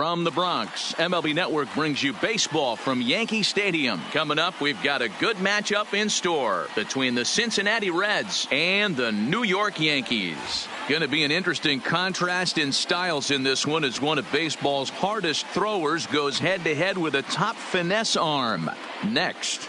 From the Bronx, MLB Network brings you baseball from Yankee Stadium. Coming up, we've got a good matchup in store between the Cincinnati Reds and the New York Yankees. Going to be an interesting contrast in styles in this one as one of baseball's hardest throwers goes head-to-head with a top finesse arm. Next.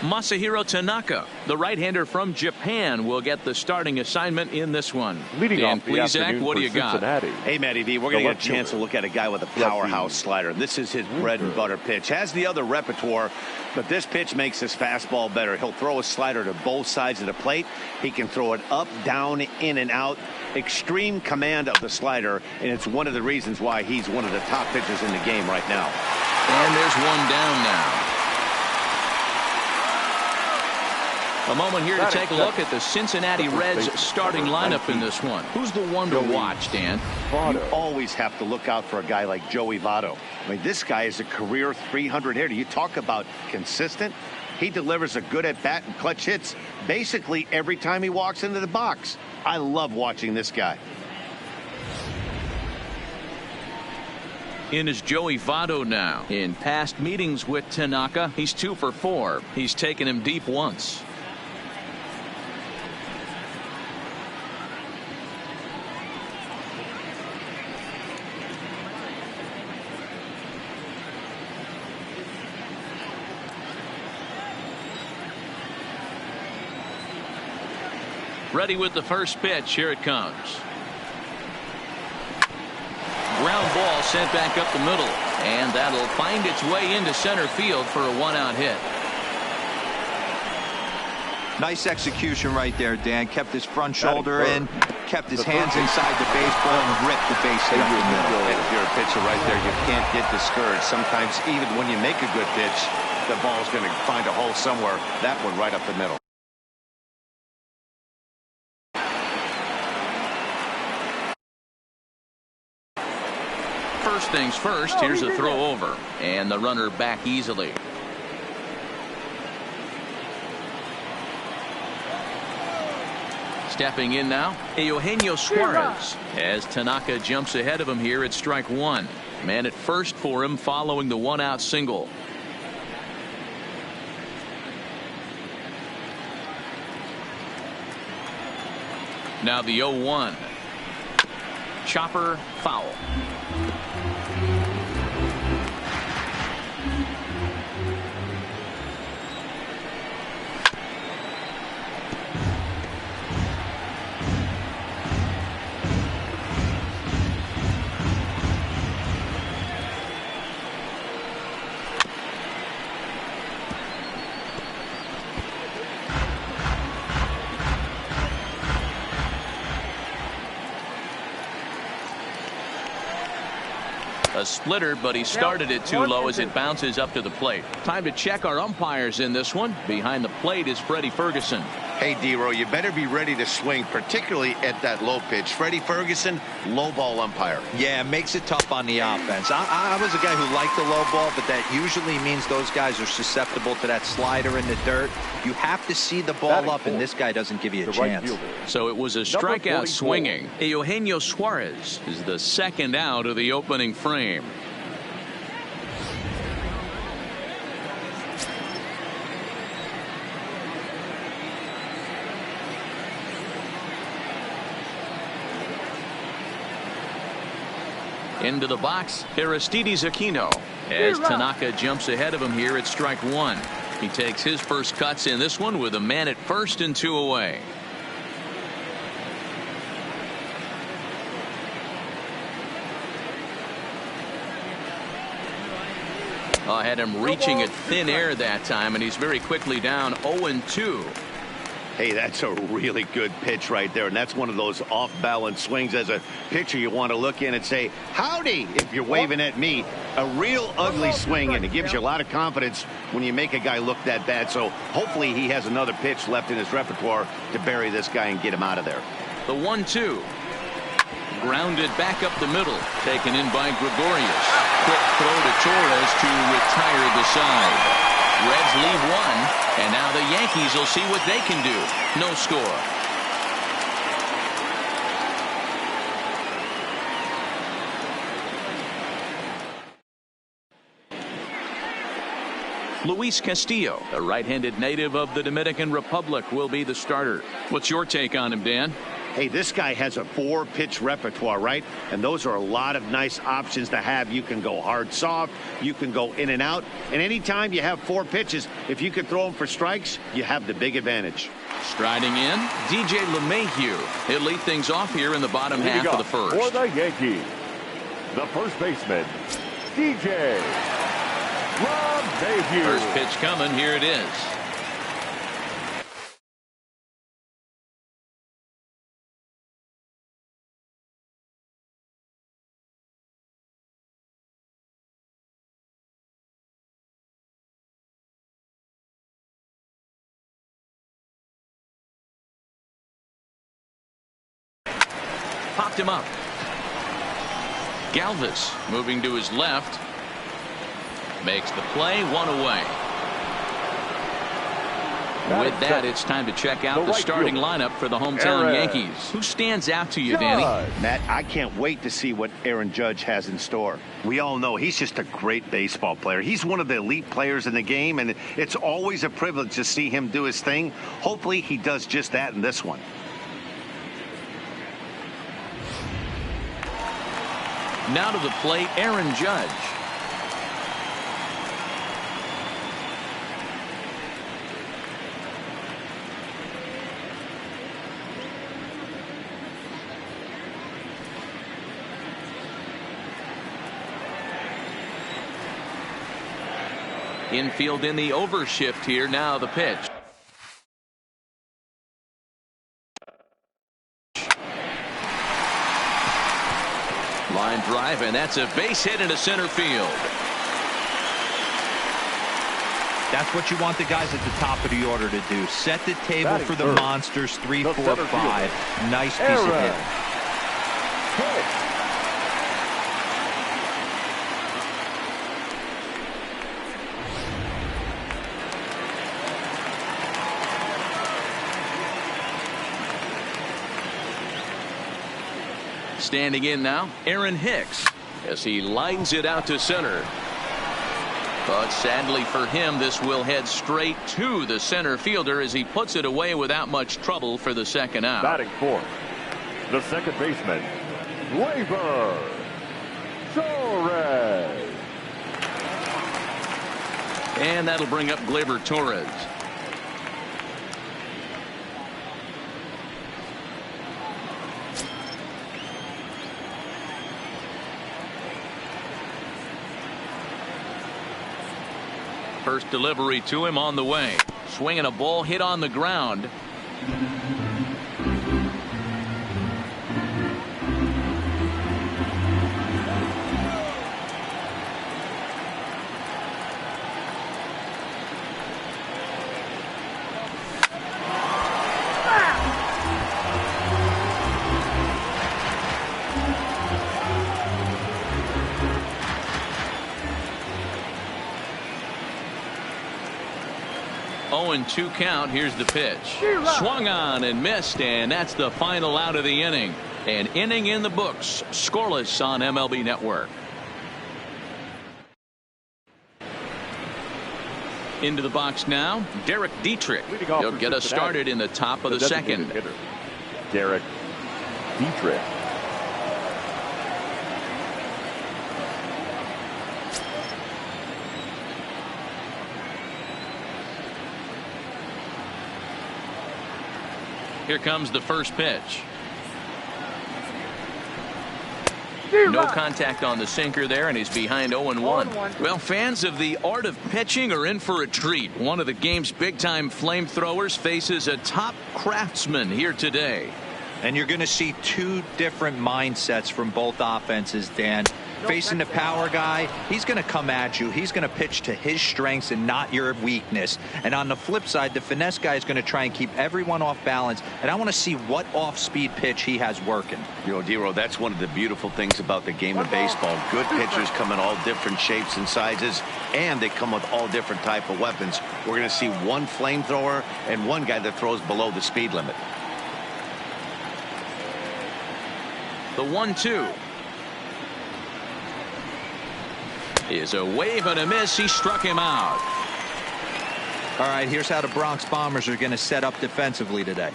Masahiro Tanaka, the right-hander from Japan, will get the starting assignment in this one. Leading Dan off the afternoon what do you for Cincinnati. got? Hey, Matty V, we're going to get a chance to look at a guy with a powerhouse slider. This is his bread and butter pitch. Has the other repertoire, but this pitch makes his fastball better. He'll throw a slider to both sides of the plate. He can throw it up, down, in, and out. Extreme command of the slider, and it's one of the reasons why he's one of the top pitchers in the game right now. And there's one down now. A moment here to take a look at the Cincinnati Reds starting lineup in this one. Who's the one to watch, Dan? You always have to look out for a guy like Joey Votto. I mean, this guy is a career 300 hitter. You talk about consistent. He delivers a good at-bat and clutch hits basically every time he walks into the box. I love watching this guy. In is Joey Votto now. In past meetings with Tanaka, he's 2 for 4. He's taken him deep once. Ready with the first pitch. Here it comes. Ground ball sent back up the middle, and that'll find its way into center field for a 1-out hit. Nice execution right there, Dan. Kept his front shoulder in, kept his hands inside the baseball, and ripped the base hit up the middle. If you're a pitcher right there, you can't get discouraged. Sometimes even when you make a good pitch, the ball's going to find a hole somewhere. That one right up the middle. First things first, here's a throw over, and the runner back easily. Stepping in now, Eugenio Suarez, as Tanaka jumps ahead of him here at strike one. Man at first for him following the 1-out single. Now the 0-1. Chopper foul. A splitter, but he started it too low as it bounces up to the plate. Time to check our umpires in this one. Behind the plate is Freddie Ferguson. Hey, D-Row, you better be ready to swing, particularly at that low pitch. Freddie Ferguson, low ball umpire. Yeah, makes it tough on the offense. I was a guy who liked the low ball, but that usually means those guys are susceptible to that slider in the dirt. You have to see the ball up, and this guy doesn't give you a chance. So it was a strikeout swinging. Eugenio Suarez is the second out of the opening frame. Into the box, Aristides Aquino, as Tanaka jumps ahead of him here at strike one. He takes his first cuts in this one with a man at first and 2 away. I had him reaching at thin air that time, and he's very quickly down 0-2. Hey, that's a really good pitch right there, and that's one of those off-balance swings. As a pitcher, you want to look in and say, howdy, if you're waving at me. A real ugly swing, and it gives you a lot of confidence when you make a guy look that bad. So hopefully he has another pitch left in his repertoire to bury this guy and get him out of there. The 1-2. Grounded back up the middle, taken in by Gregorius. Quick throw to Torres to retire the side. Reds leave one, and now the Yankees will see what they can do. No score. Luis Castillo, a right-handed native of the Dominican Republic, will be the starter. What's your take on him, Dan? Hey, this guy has a 4-pitch repertoire, right? And those are a lot of nice options to have. You can go hard, soft. You can go in and out. And anytime you have 4 pitches, if you can throw them for strikes, you have the big advantage. Striding in, DJ LeMahieu. He'll lead things off here in the bottom half of the first. For the Yankees, the first baseman, DJ LeMahieu. First pitch coming. Here it is. Popped him up. Galvis moving to his left. Makes the play, 1 away. With that, it's time to check out the starting lineup for the hometown Yankees. Who stands out to you, Danny? Matt, I can't wait to see what Aaron Judge has in store. We all know he's just a great baseball player. He's one of the elite players in the game, and it's always a privilege to see him do his thing. Hopefully, he does just that in this one. Now to the plate, Aaron Judge. Infield in the overshift here. Now the pitch. Line drive, and that's a base hit into center field. That's what you want the guys at the top of the order to do. Set the table for the monsters. 3, 4, 5. Nice piece of hit. Standing in now, Aaron Hicks, as he lines it out to center. But sadly for him, this will head straight to the center fielder as he puts it away without much trouble for the second out. Batting fourth, the second baseman, Gleyber Torres. And that'll bring up Gleyber Torres. First delivery to him on the way. Swinging a ball hit on the ground. And 2 count. Here's the pitch. Swung on and missed, and that's the final out of the inning. An inning in the books. Scoreless on MLB Network. Into the box now, Derek Dietrich. He'll get us started in the top of the second. Derek Dietrich. Here comes the first pitch. No contact on the sinker there, and he's behind 0-1. Well, fans of the art of pitching are in for a treat. One of the game's big-time flamethrowers faces a top craftsman here today. And you're going to see 2 different mindsets from both offenses, Dan. Facing the power guy, he's going to come at you. He's going to pitch to his strengths and not your weakness. And on the flip side, the finesse guy is going to try and keep everyone off balance. And I want to see what off-speed pitch he has working. You know, Dero, that's one of the beautiful things about the game of baseball. Good pitchers come in all different shapes and sizes, and they come with all different type of weapons. We're going to see one flamethrower and one guy that throws below the speed limit. The 1-2. Is a wave and a miss. He struck him out. All right, here's how the Bronx Bombers are going to set up defensively today.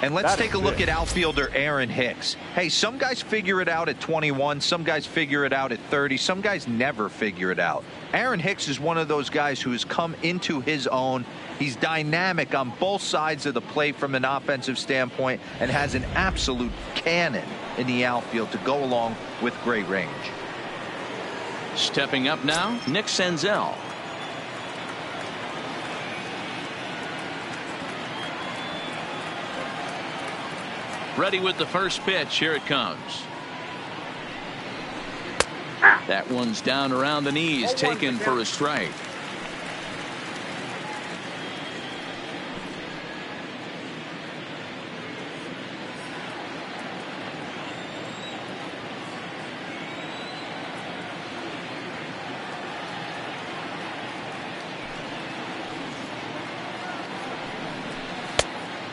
And let's take a look at outfielder Aaron Hicks. Hey, some guys figure it out at 21. Some guys figure it out at 30. Some guys never figure it out. Aaron Hicks is one of those guys who has come into his own. He's dynamic on both sides of the plate from an offensive standpoint and has an absolute cannon in the outfield to go along with great range. Stepping up now, Nick Senzel. Ready with the first pitch. Here it comes. That one's down around the knees, taken for a strike.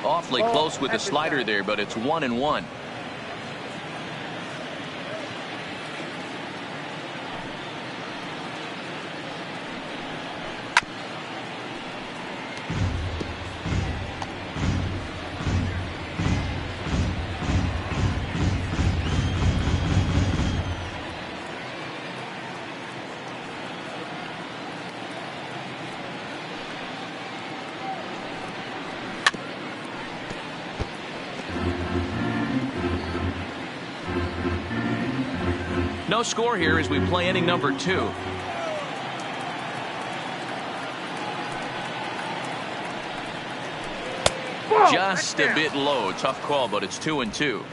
Awfully close with the slider there, but it's 1-1. No score here as we play inning number 2. Just a bit low. Tough call, but it's 2-2.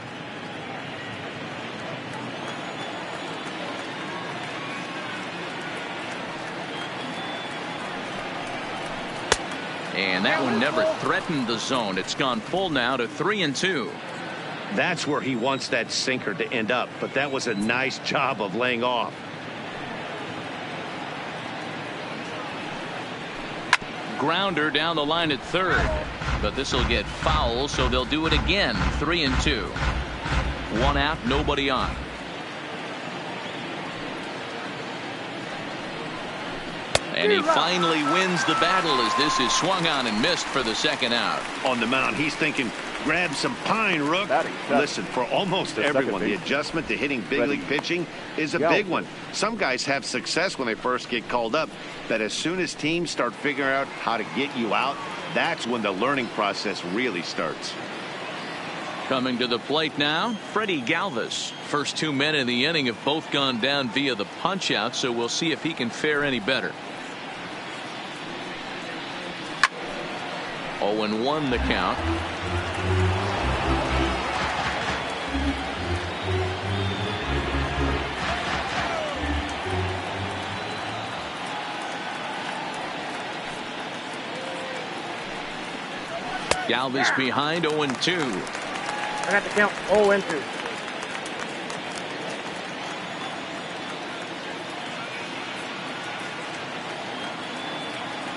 And that one never threatened the zone. It's gone full now to 3-2. That's where he wants that sinker to end up, but that was a nice job of laying off. Grounder down the line at third, but this will get foul, so they'll do it again. 3-2. One out, nobody on. And he finally wins the battle as this is swung on and missed for the second out. On the mound, he's thinking, grab some pine, Rook. Listen, for almost everyone, the adjustment to hitting big league pitching is a big one. Some guys have success when they first get called up, but as soon as teams start figuring out how to get you out, that's when the learning process really starts. Coming to the plate now, Freddie Galvis. First 2 men in the inning have both gone down via the punch out, so we'll see if he can fare any better. 0-1 the count. Galvis behind 0-2. I got the count 0-2.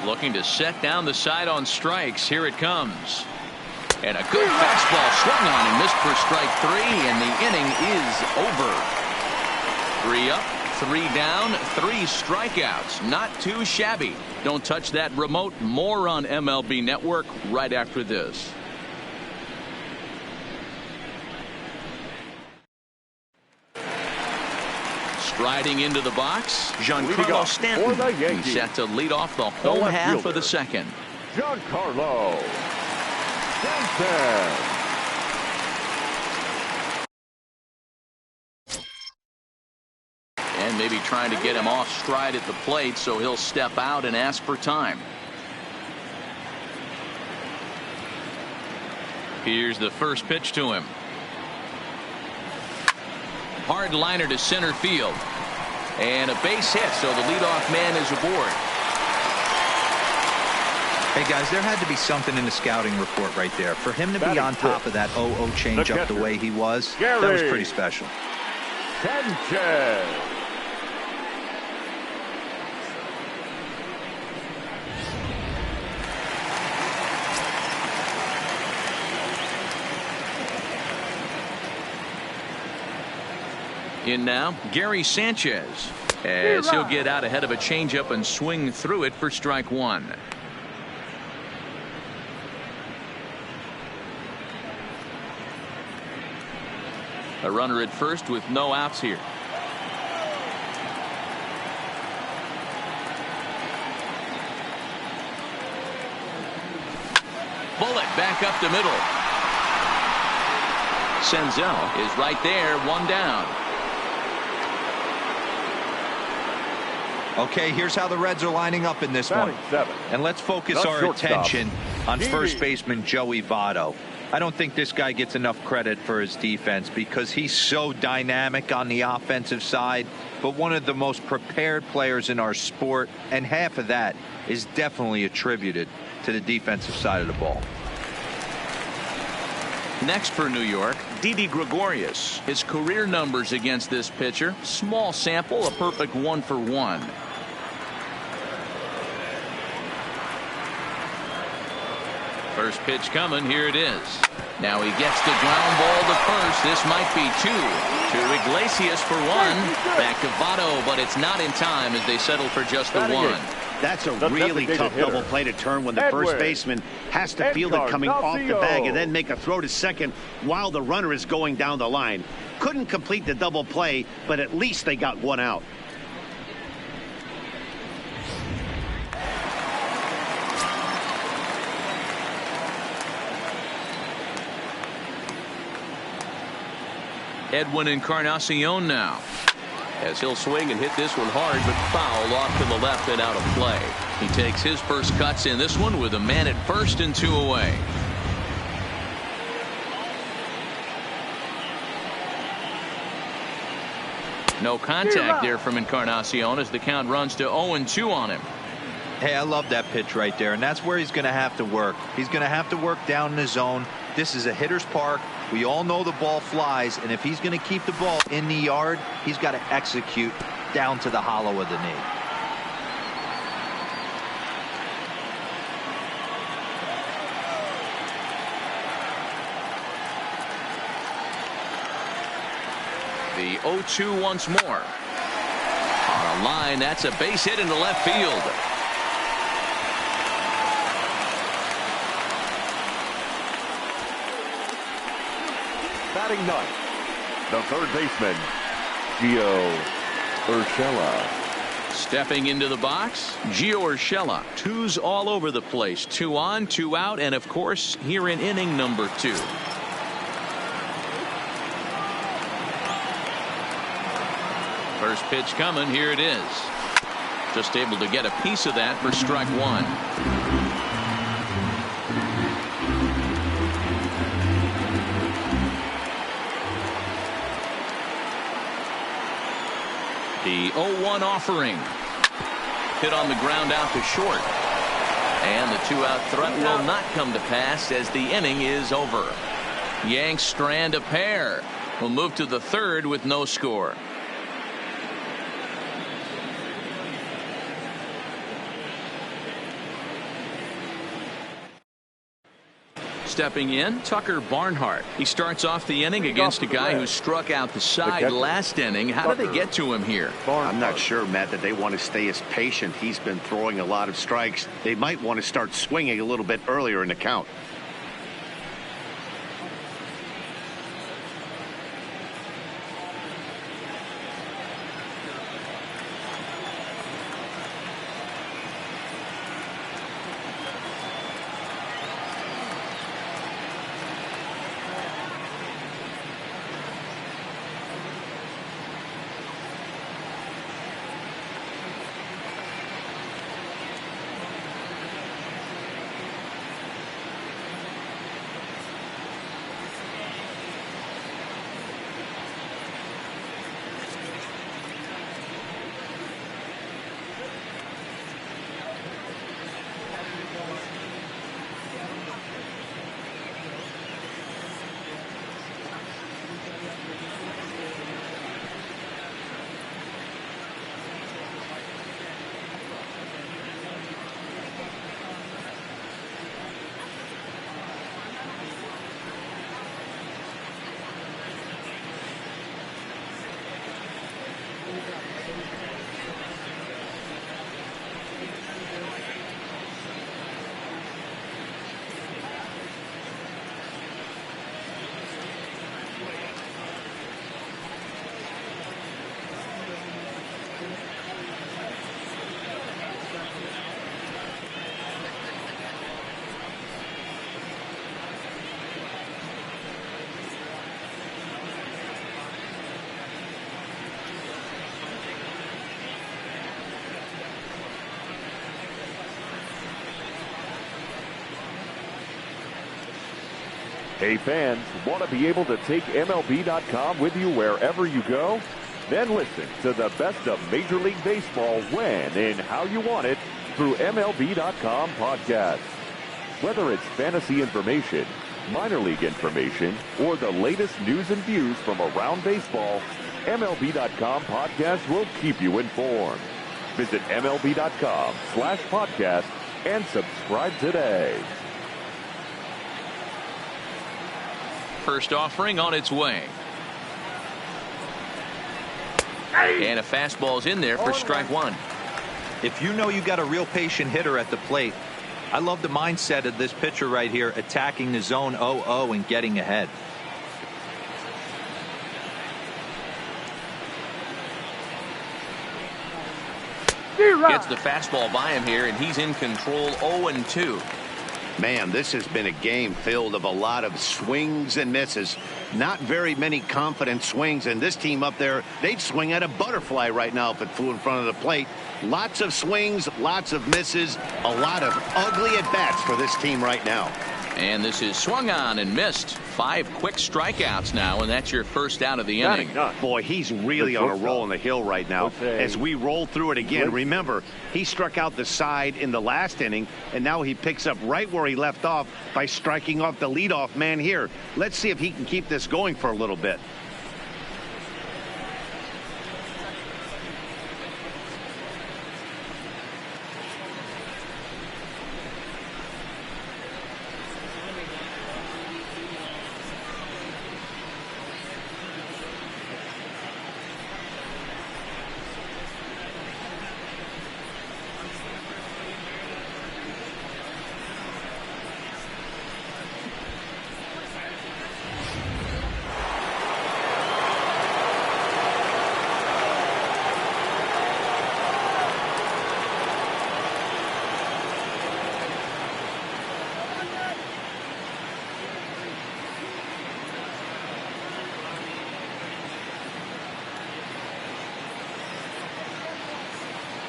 Looking to set down the side on strikes. Here it comes. And a good fastball swung on and missed for strike 3, and the inning is over. 3 up, 3 down, 3 strikeouts. Not too shabby. Don't touch that remote. More on MLB Network right after this. Striding into the box, Giancarlo Stanton. He's set to lead off the home half of the second. Giancarlo Stanton. And maybe trying to get him off stride at the plate, so he'll step out and ask for time. Here's the first pitch to him. Hard liner to center field. And a base hit, so the leadoff man is aboard. Hey, guys, there had to be something in the scouting report right there. For him to be on top of that 0-0 changeup the way he was, that was pretty special. Sanchez. In now, Gary Sanchez, as he'll get out ahead of a changeup and swing through it for strike 1. A runner at first with no outs here. Bullet back up the middle. Senzel is right there, one down. Okay, here's how the Reds are lining up in this one. And let's focus our attention on first baseman Joey Votto. I don't think this guy gets enough credit for his defense because he's so dynamic on the offensive side, but one of the most prepared players in our sport, and half of that is definitely attributed to the defensive side of the ball. Next for New York, Didi Gregorius. His career numbers against this pitcher, small sample, a perfect 1-for-1. First pitch coming, here it is. Now he gets the ground ball to first. This might be 2. To Iglesias for 1. Back to Votto, but it's not in time as they settle for just the 1. That's a really tough double play to turn when the first baseman has to field it coming off the bag and then make a throw to second while the runner is going down the line. Couldn't complete the double play, but at least they got 1 out. Edwin Encarnacion now, as he'll swing and hit this one hard, but foul off to the left and out of play. He takes his first cuts in this one with a man at first and 2 away. No contact there from Encarnacion as the count runs to 0-2 on him. Hey, I love that pitch right there, and that's where he's going to have to work. He's going to have to work down in the zone. This is a hitter's park. We all know the ball flies, and if he's going to keep the ball in the yard, he's got to execute down to the hollow of the knee. The 0-2 once more. On a line, that's a base hit into left field. Batting ninth, the third baseman, Gio Urshela. Stepping into the box, Gio Urshela. 2s all over the place. 2 on, 2 out, and of course, here in inning number 2. First pitch coming, here it is. Just able to get a piece of that for strike 1. The 0-1 offering. Hit on the ground out to short. And the 2-out threat will not come to pass as the inning is over. Yanks strand a pair. Will move to the 3rd with no score. Stepping in, Tucker Barnhart. He starts off the inning against a guy who struck out the side last inning. How did they get to him here? I'm not sure, Matt, that they want to stay as patient. He's been throwing a lot of strikes. They might want to start swinging a little bit earlier in the count. Hey fans, want to be able to take MLB.com with you wherever you go? Then listen to the best of Major League Baseball when and how you want it through MLB.com podcasts. Whether it's fantasy information, minor league information, or the latest news and views from around baseball, MLB.com podcast will keep you informed. Visit MLB.com/podcast and subscribe today. First offering on its way. And a fastball's in there for strike one. If you know you got a real patient hitter at the plate, I love the mindset of this pitcher right here, attacking the zone 0-0 and getting ahead. Gets the fastball by him here, and he's in control 0-2. Man, this has been a game filled of a lot of swings and misses. Not very many confident swings, and this team up there, they'd swing at a butterfly right now if it flew in front of the plate. Lots of swings, lots of misses, a lot of ugly at-bats for this team right now. And this is swung on and missed. 5 quick strikeouts now, and that's your first out of the inning. Boy, he's really on a roll on the hill right now. As we roll through it again, remember, he struck out the side in the last inning, and now he picks up right where he left off by striking off the leadoff man here. Let's see if he can keep this going for a little bit.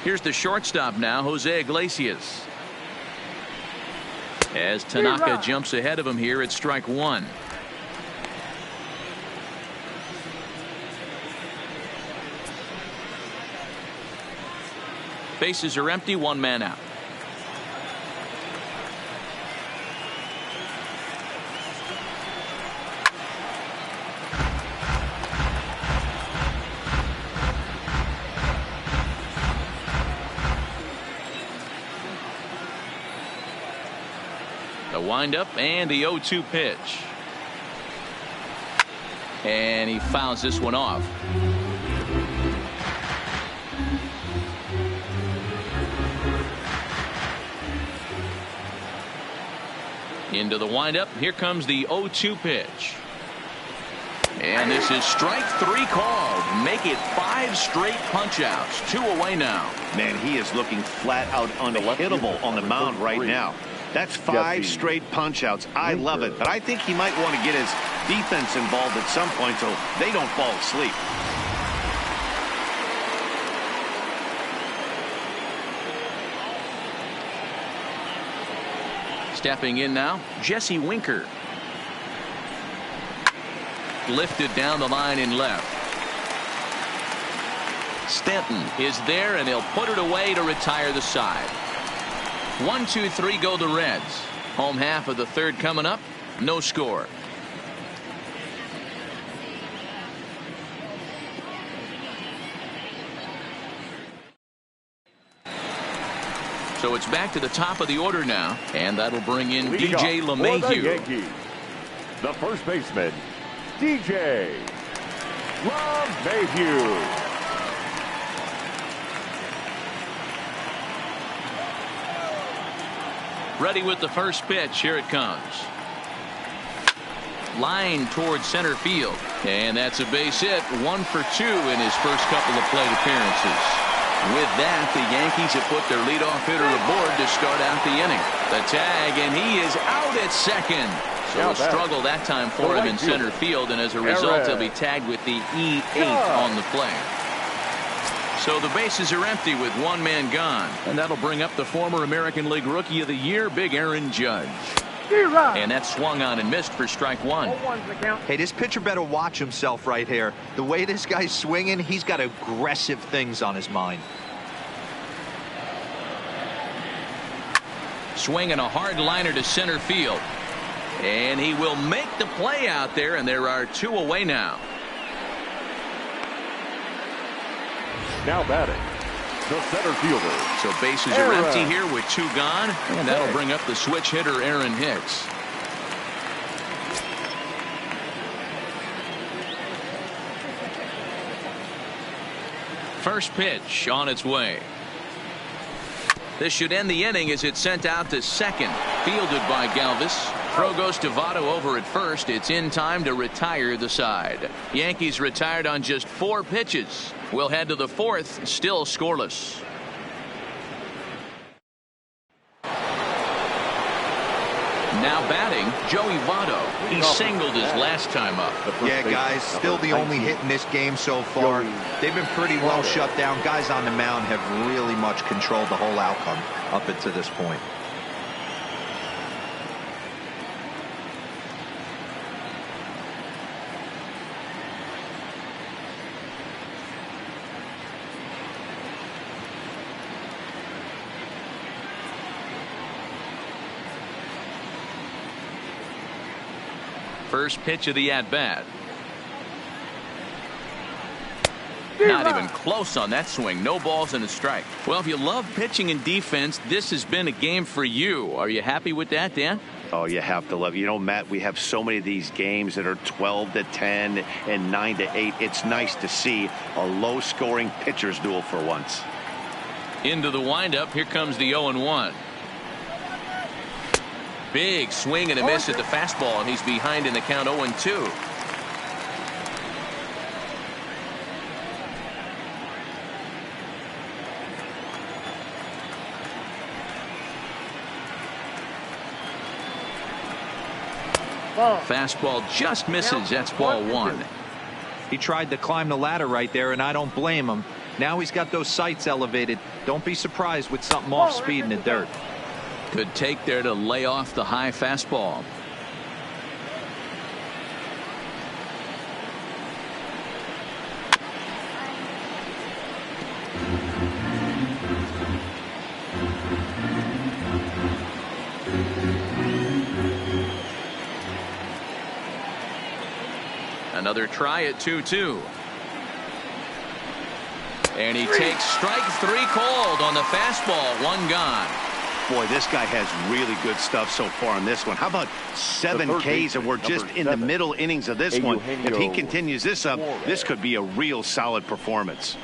Here's the shortstop now, Jose Iglesias. As Tanaka jumps ahead of him here at strike one. Bases are empty, 1 man out. The windup and the 0-2 pitch. And he fouls this one off. Into the windup. Here comes the 0-2 pitch. And this is strike 3 called. Make it 5 straight punch outs. 2 away now. Man, he is looking flat out unhittable on the mound right now. That's 5 straight punch outs. I love it, but I think he might want to get his defense involved at some point so they don't fall asleep. Stepping in now, Jesse Winker. Lifted down the line in left. Stanton is there, and he'll put it away to retire the side. 1, 2, 3 go the Reds. Home half of the third coming up. No score. So it's back to the top of the order now, and that'll bring in DJ LeMahieu. The first baseman, DJ LeMahieu. Ready with the first pitch. Here it comes. Line towards center field. And that's a base hit. 1 for 2 in his first couple of plate appearances. With that, the Yankees have put their leadoff hitter aboard to start out the inning. The tag, and he is out at second. So a struggle that time for him in center field, and as a result, he'll be tagged with the E8 on the play. So the bases are empty with 1 man gone, and that'll bring up the former American League Rookie of the Year, Big Aaron Judge. And that swung on and missed for strike one. Hey, this pitcher better watch himself right here. The way this guy's swinging, he's got aggressive things on his mind. Swinging a hard liner to center field. And he will make the play out there, and there are two away now. Now batting, the center fielder. So bases are empty here with two gone, and that'll bring up the switch hitter Aaron Hicks. First pitch on its way. This should end the inning as it's sent out to second. Fielded by Galvis. Throw goes to Votto over at first. It's in time to retire the side. Yankees retired on just 4 pitches. We'll head to the fourth, still scoreless. Now batting, Joey Votto. He singled his last time up. Yeah, guys, still the only hit in this game so far. They've been pretty well shut down. Guys on the mound have really much controlled the whole outcome up until this point. First pitch of the at-bat. Not even close on that swing. No balls and a strike. Well, if you love pitching and defense, this has been a game for you. Are you happy with that, Dan? Oh, you have to love it. You know, Matt, we have so many of these games that are 12-10 and 9-8. It's nice to see a low-scoring pitcher's duel for once. Into the windup. Here comes the 0-1. Big swing and a miss at the fastball, and he's behind in the count 0-2. Fastball just misses. That's ball 1. He tried to climb the ladder right there, and I don't blame him. Now he's got those sights elevated. Don't be surprised with something off speed in the dirt. Good take there to lay off the high fastball. Another try at 2-2. And he takes strike 3 called on the fastball. 1 gone. Boy, this guy has really good stuff so far on this one. How about 7 Ks, and we're just in the middle innings of this one. If he continues this up, this could be a real solid performance.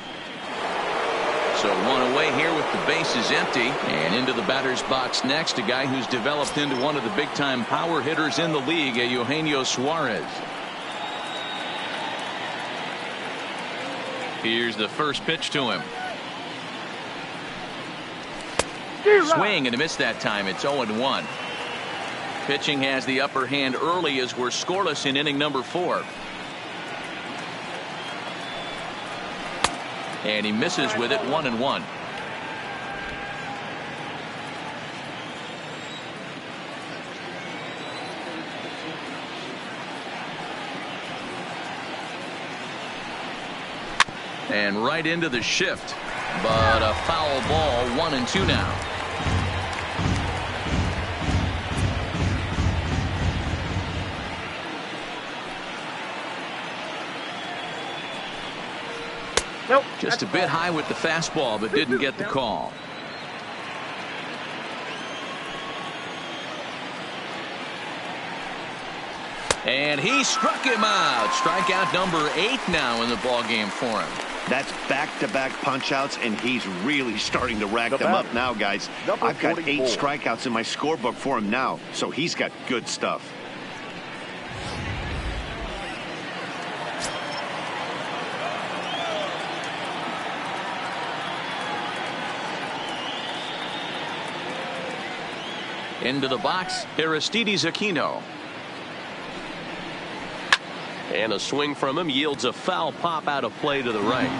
So 1 away here with the bases empty, and into the batter's box next, a guy who's developed into one of the big-time power hitters in the league, Eugenio Suarez. Here's the first pitch to him. Swing and a miss that time. It's 0-1. Pitching has the upper hand early as we're scoreless in inning number 4. And he misses with it. 1-1. And right into the shift, but a foul ball. 1-2 now. Nope. Just a bit high with the fastball, but didn't get the call. And he struck him out. Strikeout number 8 now in the ball game for him. That's back-to-back punch-outs, and he's really starting to rack them up now, guys. I've got 8 strikeouts in my scorebook for him now, so he's got good stuff. Into the box, Aristides Aquino. And a swing from him yields a foul pop out of play to the right.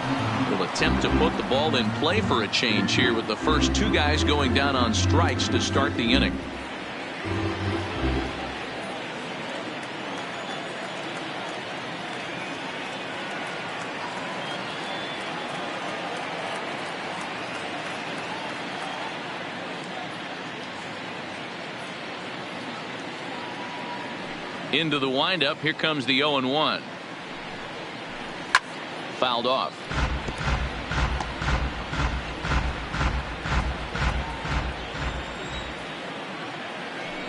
Will attempt to put the ball in play for a change here with the first 2 guys going down on strikes to start the inning. Into the windup. Here comes the 0-1. Fouled off.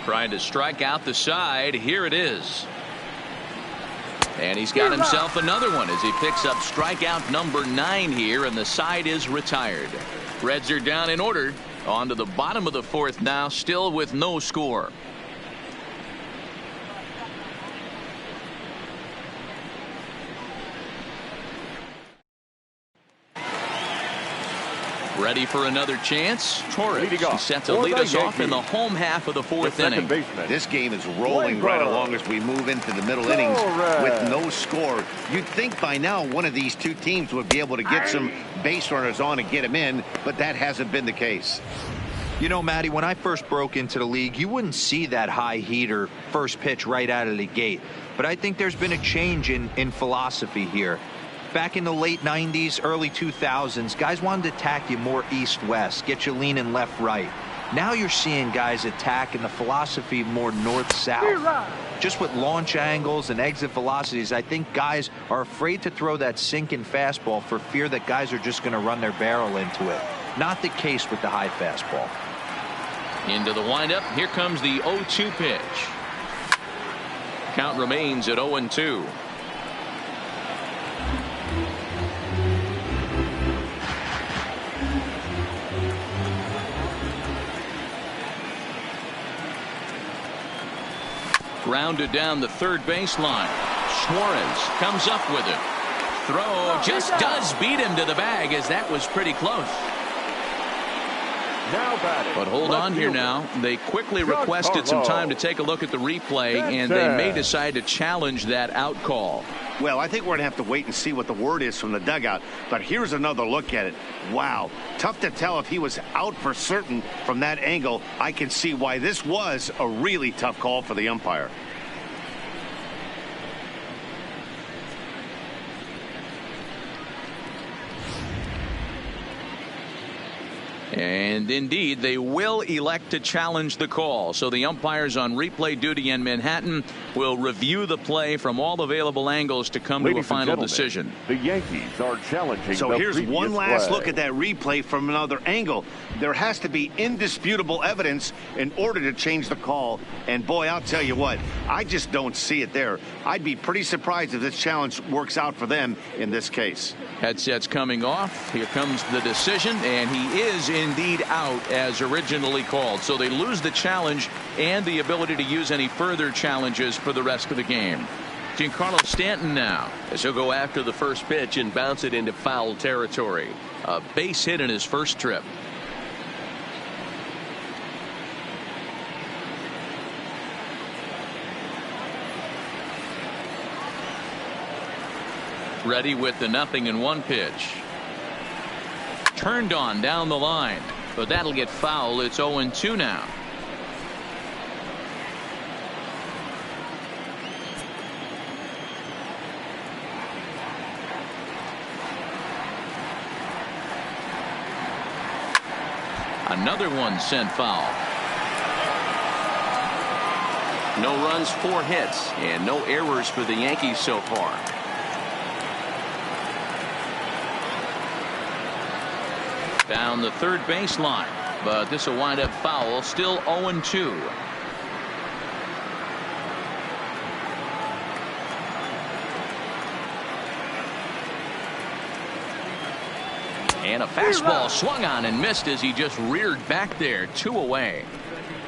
Trying to strike out the side. Here it is. And he's got himself another one as he picks up strikeout number 9 here, and the side is retired. Reds are down in order. On to the bottom of the 4th now, still with no score. Ready for another chance. Torres set to lead us off in the home half of the 4th inning. This game is rolling right along as we move into the middle innings with no score. You'd think by now one of these two teams would be able to get some base runners on and get them in, but that hasn't been the case. You know, Matty, when I first broke into the league, you wouldn't see that high heater first pitch right out of the gate. But I think there's been a change in philosophy here. Back in the late 90s, early 2000s, guys wanted to attack you more east-west, get you leaning left-right. Now you're seeing guys attack in the philosophy more north-south. Just with launch angles and exit velocities, I think guys are afraid to throw that sinking fastball for fear that guys are just going to run their barrel into it. Not the case with the high fastball. Into the windup. Here comes the 0-2 pitch. Count remains at 0-2. Grounded down the third baseline. Suarez comes up with it. Throw just does beat him to the bag, as that was pretty close. But hold on here now. They quickly requested some time to take a look at the replay, and they may decide to challenge that out call. Well, I think we're going to have to wait and see what the word is from the dugout. But here's another look at it. Wow. Tough to tell if he was out for certain from that angle. I can see why this was a really tough call for the umpire. And indeed, they will elect to challenge the call. So the umpires on replay duty in Manhattan will review the play from all available angles to come to a final decision. The Yankees are challenging. So here's one last look at that replay from another angle. There has to be indisputable evidence in order to change the call. And boy, I'll tell you what, I just don't see it there. I'd be pretty surprised if this challenge works out for them in this case. Headsets coming off. Here comes the decision, and he is indeed out as originally called. So they lose the challenge and the ability to use any further challenges for the rest of the game. Giancarlo Stanton now, as he'll go after the first pitch and bounce it into foul territory. A base hit in his first trip. Ready with the 0-1 pitch. Turned on down the line, but that'll get foul. It's 0-2 now. Another one sent foul. No runs, 4 hits, and no errors for the Yankees so far. Down the third baseline, but this will wind up foul. Still 0-2. And a fastball swung on and missed as he just reared back there. 2 away.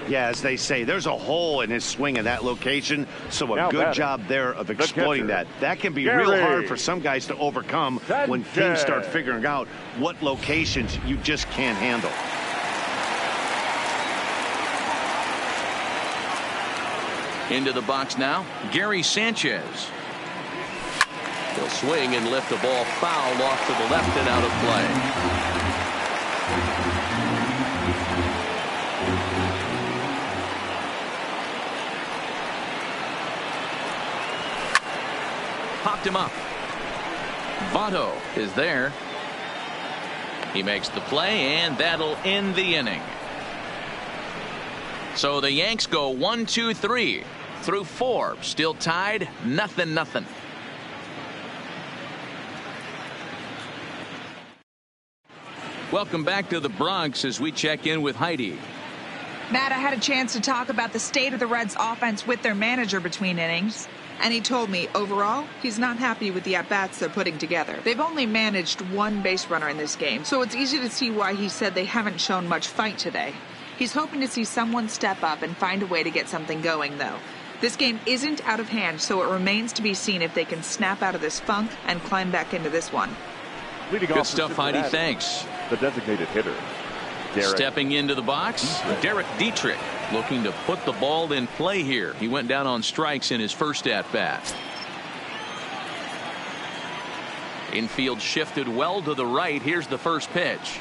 Yeah, as they say, there's a hole in his swing in that location, so a good job there of exploiting that. That can be real hard for some guys to overcome when teams start figuring out what locations you just can't handle. Into the box now, Gary Sanchez. He'll swing and lift the ball foul off to the left and out of play. Popped him up. Votto is there. He makes the play, and that'll end the inning. So the Yanks go 1-2-3. through 4. Still tied, 0-0. Welcome back to the Bronx as we check in with Heidi. Matt, I had a chance to talk about the state of the Reds offense with their manager between innings. And he told me, overall, he's not happy with the at-bats they're putting together. They've only managed 1 base runner in this game, so it's easy to see why he said they haven't shown much fight today. He's hoping to see someone step up and find a way to get something going, though. This game isn't out of hand, so it remains to be seen if they can snap out of this funk and climb back into this one. Good stuff, Heidi. Thanks. The designated hitter. Stepping into the box, Derek Dietrich looking to put the ball in play here. He went down on strikes in his first at-bat. Infield shifted well to the right. Here's the first pitch.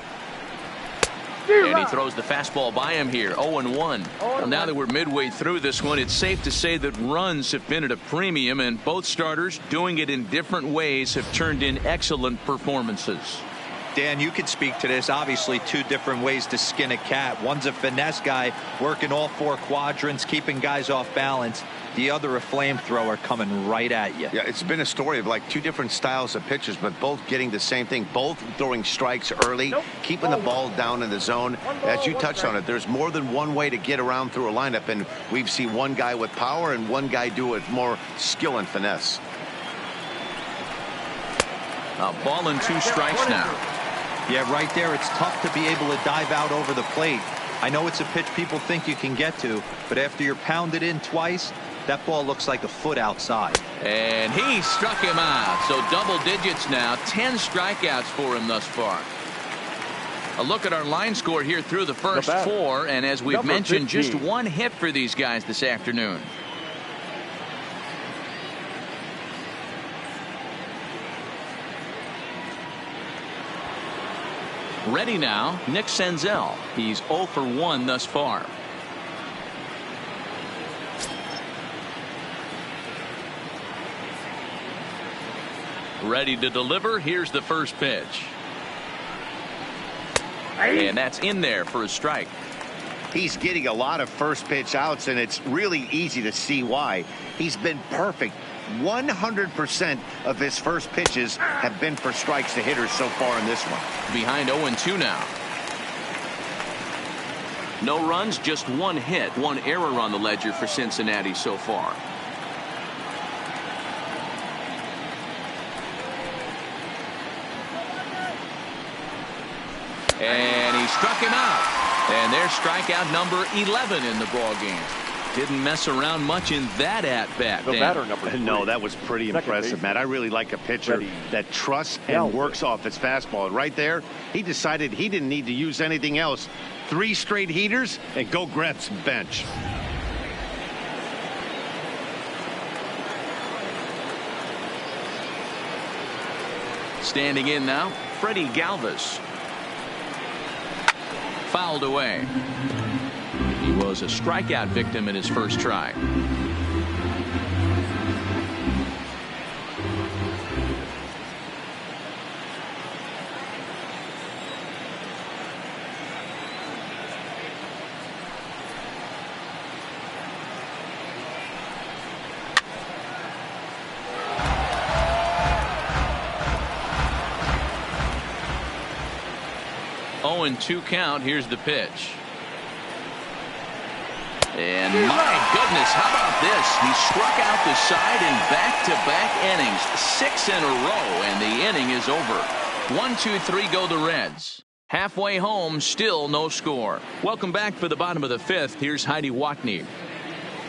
And he throws the fastball by him here. 0-1. Well, now that we're midway through this one, it's safe to say that runs have been at a premium, and both starters, doing it in different ways, have turned in excellent performances. Dan, you could speak to this. Obviously, 2 different ways to skin a cat. One's a finesse guy working all 4 quadrants, keeping guys off balance. The other a flamethrower coming right at you. Yeah, it's been a story of like 2 different styles of pitchers, but both getting the same thing. Both throwing strikes early, keeping the ball down in the zone. As you touched on it, there's more than one way to get around through a lineup, and we've seen one guy with power and one guy do it with more skill and finesse. A ball and 2 strikes now. Yeah, right there, it's tough to be able to dive out over the plate. I know it's a pitch people think you can get to, but after you're pounded in twice, that ball looks like a foot outside. And he struck him out. So double digits now. 10 strikeouts for him thus far. A look at our line score here through the first 4. And as we've mentioned, 15. just 1 hit for these guys this afternoon. Ready now, Nick Senzel. He's 0 for 1 thus far. Ready to deliver. Here's the first pitch. And that's in there for a strike. He's getting a lot of first pitch outs, and it's really easy to see why. He's been perfect. 100% of his first pitches have been for strikes to hitters so far in this one. Behind 0-2 now. No runs, just 1 hit, 1 error on the ledger for Cincinnati so far. And he struck him out. And there's strikeout number 11 in the ball game. Didn't mess around much in that at-bat. The batter number 3. No, that was pretty impressive, Matt. I really like a pitcher that trusts and works off his fastball. Right there, he decided he didn't need to use anything else. 3 straight heaters and go grab some bench. Standing in now, Freddie Galvis. Fouled away. He was a strikeout victim in his first try. Oh, and 2 count. Here's the pitch. And my goodness, how about this? He struck out the side in back-to-back innings, 6 in a row, and the inning is over. 1, 2, 3 go the Reds. Halfway home, still no score. Welcome back for the bottom of the 5th. Here's Heidi Watney.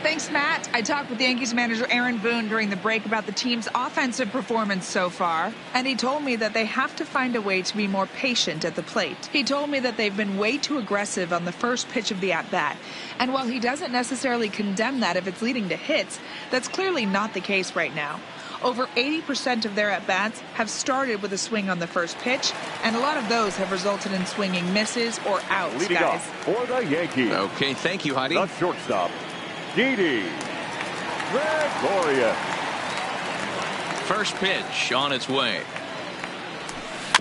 Thanks, Matt. I talked with Yankees manager Aaron Boone during the break about the team's offensive performance so far, and he told me that they have to find a way to be more patient at the plate. He told me that they've been way too aggressive on the first pitch of the at-bat, and while he doesn't necessarily condemn that if it's leading to hits, that's clearly not the case right now. Over 80% of their at-bats have started with a swing on the first pitch, and a lot of those have resulted in swinging misses or outs, Leading guys. off for the Yankees. Okay, thank you, Heidi. The shortstop, Didi Gregorius. First pitch on its way.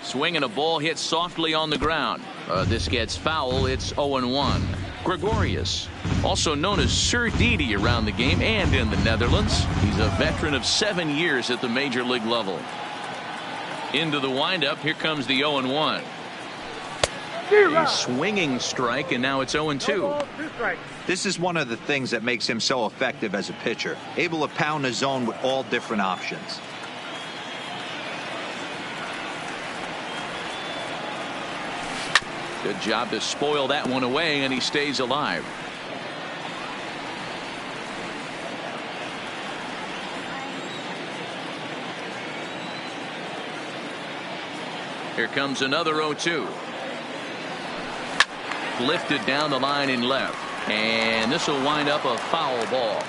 Swing and a ball hit softly on the ground. This gets foul. It's 0-1. Gregorius, also known as Sir Didi around the game and in the Netherlands. He's a veteran of 7 years at the major league level. Into the windup. Here comes the 0-1. A swinging strike, and now it's 0-2. This is one of the things that makes him so effective as a pitcher, able to pound the zone with all different options. Good job to spoil that one away, and he stays alive. Here comes another 0-2. Lifted down the line in left, and this will wind up a foul ball.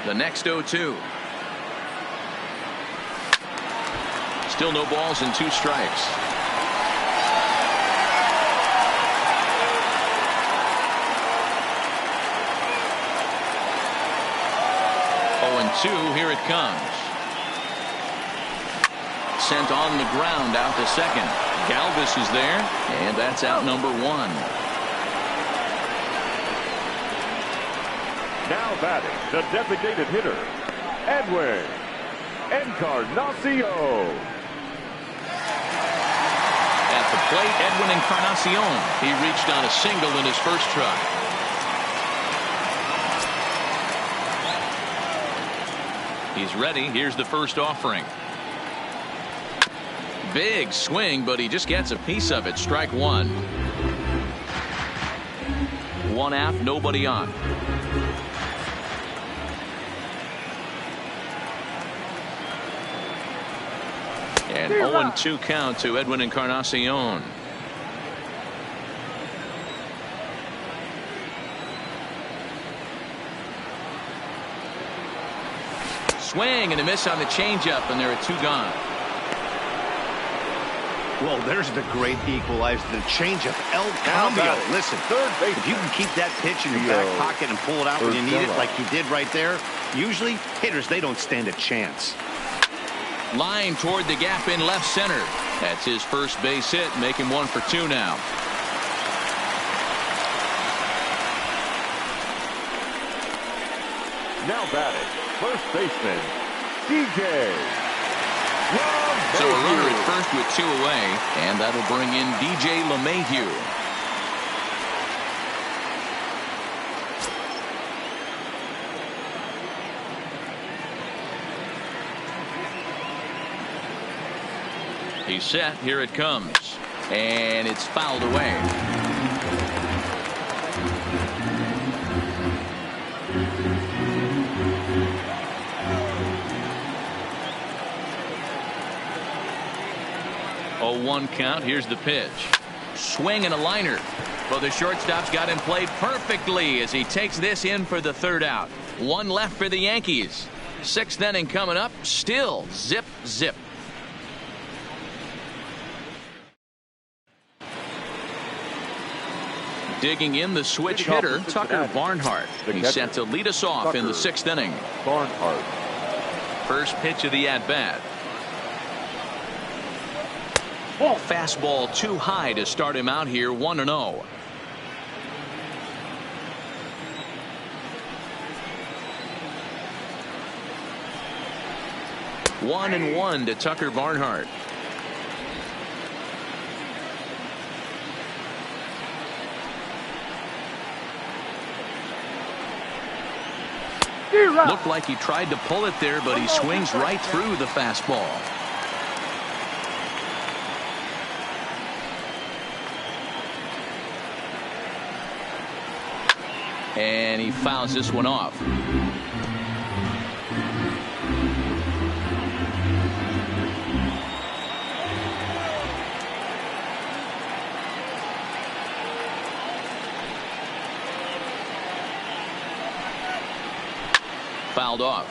The next 0-2. Still no balls and 2 strikes. Here it comes. Sent on the ground out to second. Galvis is there, and that's out number 1. Now batting, the designated hitter, Edwin Encarnacion. At the plate, Edwin Encarnacion. He reached on a single in his first try. He's ready. Here's the first offering. Big swing, but he just gets a piece of it. Strike 1. 1 out, nobody on. And 0-2 count to Edwin Encarnacion. Swing and a miss on the changeup, and there are 2 gone. Well, there's the great equalizer, the changeup. El Cambio. Listen, if you can keep that pitch in your back pocket and pull it out when you need it, like he did right there, usually hitters, they don't stand a chance. Line toward the gap in left center. That's his first base hit, making 1 for 2 now. Now batting, first baseman, DJ. So a runner at first with 2 away, and that'll bring in DJ LeMahieu. He's set. Here it comes, and it's fouled away. Oh, 1 count. Here's the pitch. Swing and a liner. Well, the shortstop's got him played perfectly as he takes this in for the 3rd out. 1 left for the Yankees. 6th inning coming up. Still zip, zip. Digging in the switch hitter, Tucker Barnhart. He's set to lead us off in the 6th inning. Barnhart. First pitch of the at-bat. Fastball too high to start him out here, 1-0. One and 1 to Tucker Barnhart. Looked like he tried to pull it there, but he swings right through the fastball. And he fouls this one off. Fouled off.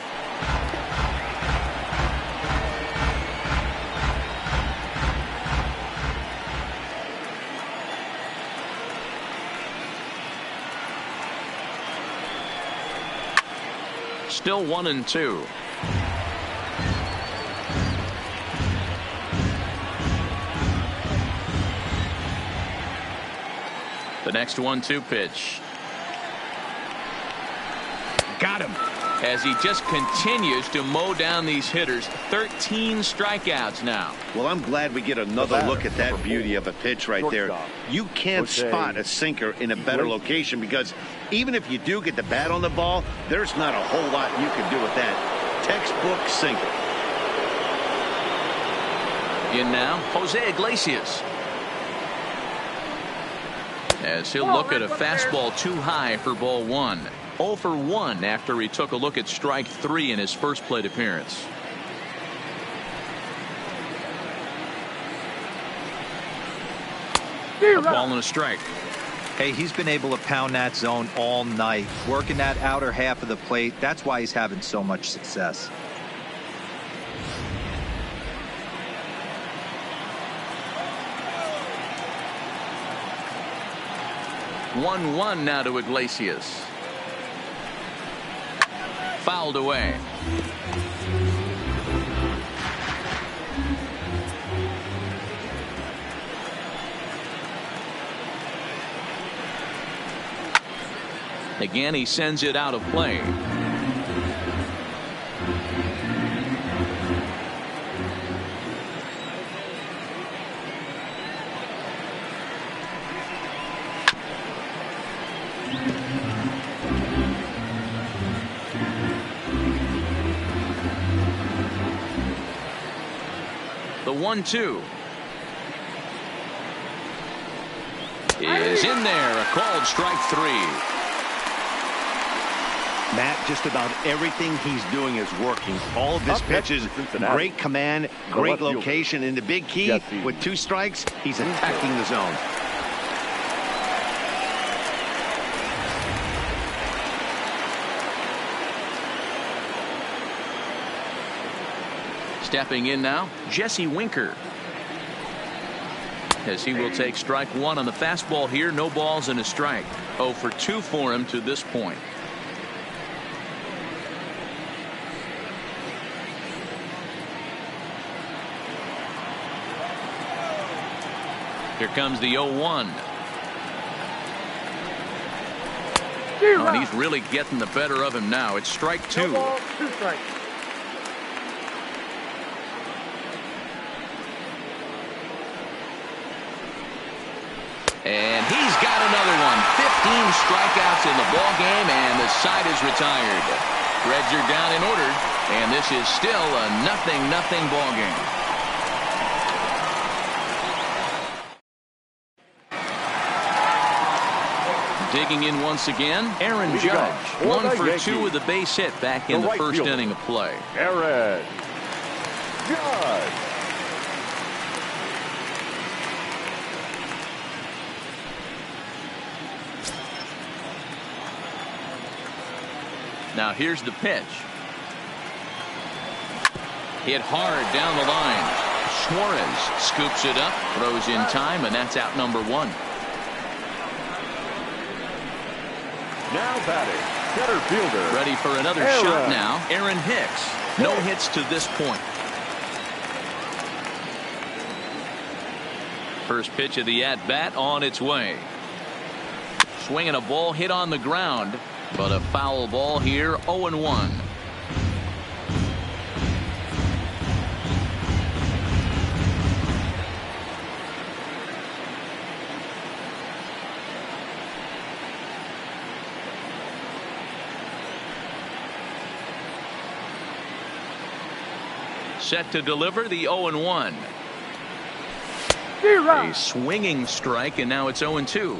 Still 1-2. The next 1-2 pitch. Got him. As he just continues to mow down these hitters. 13 strikeouts now. Well, I'm glad we get another look at that beauty of a pitch right there. You can't spot a sinker in a better location, because even if you do get the bat on the ball, there's not a whole lot you can do with that. Textbook sinker. In now, Jose Iglesias. As he'll look at a fastball too high for ball 1. 0 for 1 after he took a look at strike 3 in his first plate appearance. A ball and a strike. Hey, he's been able to pound that zone all night, working that outer half of the plate. That's why he's having so much success. One now to Iglesias. Fouled away. Again, he sends it out of play. The 1-2 is in there. A called strike 3. Matt, just about everything he's doing is working. All of his pitches, great command, great location, and the big key, with 2 strikes, he's attacking the zone. Stepping in now, Jesse Winker. As he will take strike 1 on the fastball here. No balls and a strike. 0 for 2 for him to this point. Here comes the 0-1. And he's really getting the better of him now. It's strike 2. No ball, 2 strikes. And he's got another one. 15 strikeouts in the ball game, and the side is retired. Reds are down in order, and this is still a 0-0 ball game. Digging in once again, Aaron Judge. 1 for 2 with a base hit back in the first inning of play. Aaron Judge. Now here's the pitch. Hit hard down the line. Suarez scoops it up, throws in time, and that's out number 1. Now batting, center fielder. Ready for another shot now. Aaron Hicks. No hits to this point. First pitch of the at-bat on its way. Swinging a ball hit on the ground. But a foul ball here, 0-1. Set to deliver the 0-1. A swinging strike, and now it's 0-2.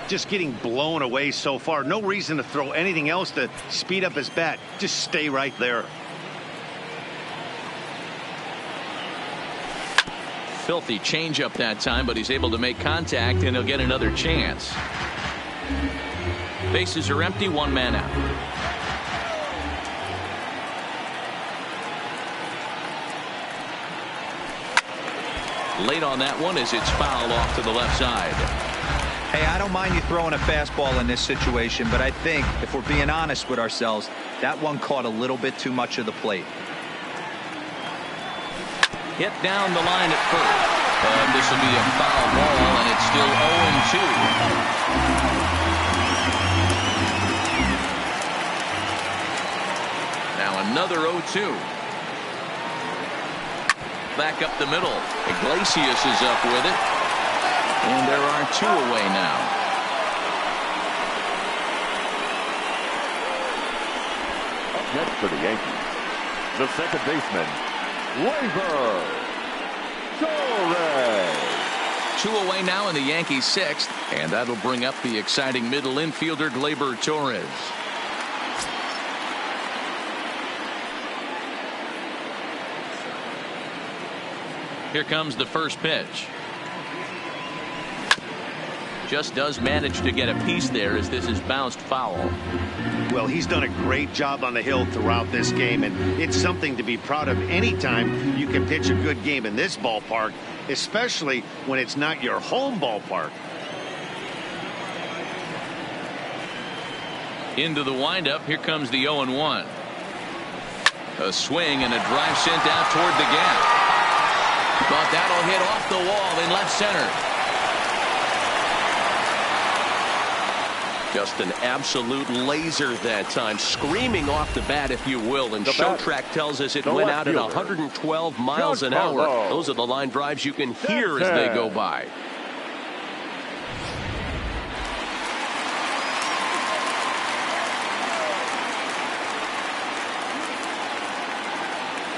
Just getting blown away so far. No reason to throw anything else to speed up his bat. Just stay right there. Filthy changeup that time, but he's able to make contact, and he'll get another chance. Bases are empty, 1 man out. Late on that one as it's fouled off to the left side. Hey, I don't mind you throwing a fastball in this situation, but I think if we're being honest with ourselves, that one caught a little bit too much of the plate. Hit down the line at first. But this will be a foul ball, and it's still 0-2. Now another 0-2. Back up the middle. Iglesias is up with it. And there are 2 away now. Up next for the Yankees, the second baseman, Gleyber Torres. 2 away now in the Yankees' 6th, and that'll bring up the exciting middle infielder Gleyber Torres. Here comes the first pitch. Just does manage to get a piece there as this is bounced foul. Well, he's done a great job on the hill throughout this game, and it's something to be proud of anytime you can pitch a good game in this ballpark, especially when it's not your home ballpark. Into the windup. Here comes the 0-1. A swing and a drive sent out toward the gap. But that'll hit off the wall in left center. Just an absolute laser that time, screaming off the bat, if you will. And Show Track tells us it went out at 112 miles an hour. Those are the line drives you can hear as they go by.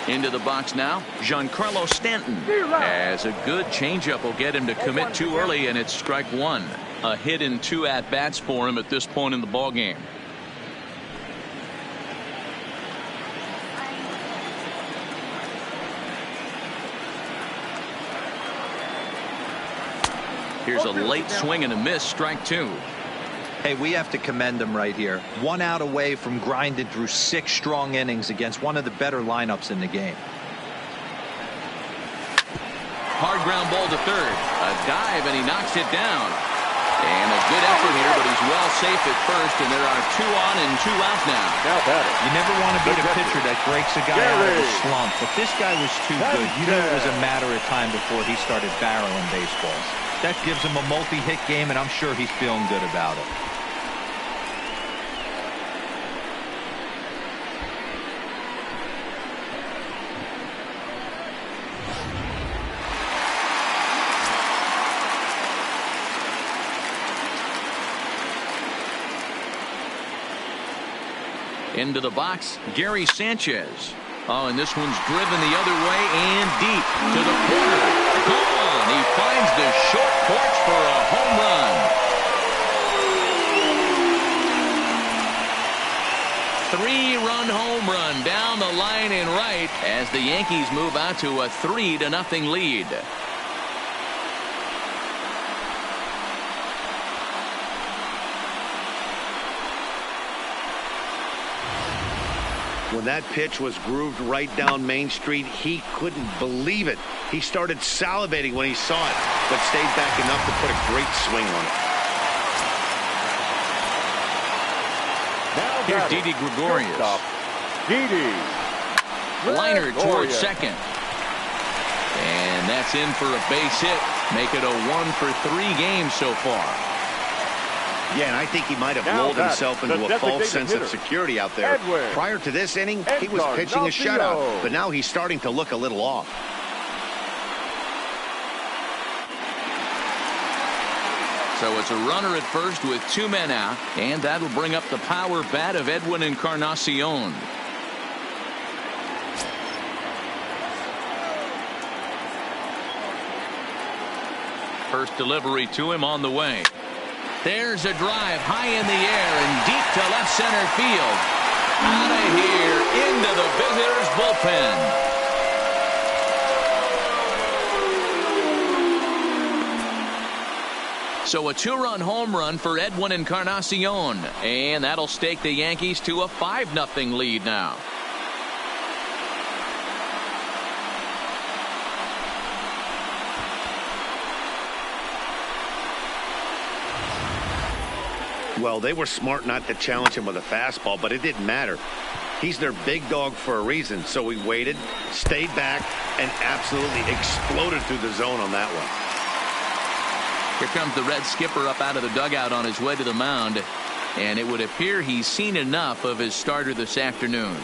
Into the box now, Giancarlo Stanton. As a good changeup will get him to commit too early, and it's strike 1. A hit in 2 at-bats for him at this point in the ballgame. Here's a late swing and a miss, strike 2. Hey, we have to commend him right here. 1 out away from grinding through 6 strong innings against one of the better lineups in the game. Hard ground ball to third. A dive, and he knocks it down. And a good effort here, but he's well safe at first, and there are 2 on and 2 out now. You never want to beat a pitcher that breaks a guy out of a slump, but this guy was too good. You knew it was a matter of time before he started barreling baseballs. That gives him a multi-hit game, and I'm sure he's feeling good about it. Into the box, Gary Sanchez. Oh, and this one's driven the other way and deep to the corner. Gone! He finds the short porch for a home run. 3-run home run down the line and right as the Yankees move out to a 3-0 lead. When that pitch was grooved right down Main Street, he couldn't believe it. He started salivating when he saw it, but stayed back enough to put a great swing on it. Here's Didi Gregorius. Liner towards second. And that's in for a base hit. Make it a 1 for 3 games so far. Yeah, and I think he might have lulled himself into a false sense of security out there. Prior to this inning, he was pitching a shutout, but now he's starting to look a little off. So it's a runner at first with 2 men out, and that'll bring up the power bat of Edwin Encarnacion. First delivery to him on the way. There's a drive high in the air and deep to left center field. Out of here into the visitors' bullpen. So a 2-run home run for Edwin Encarnacion, and that'll stake the Yankees to a 5-0 lead now. Well, they were smart not to challenge him with a fastball, but it didn't matter. He's their big dog for a reason. So he waited, stayed back, and absolutely exploded through the zone on that one. Here comes the Red skipper up out of the dugout on his way to the mound. And it would appear he's seen enough of his starter this afternoon.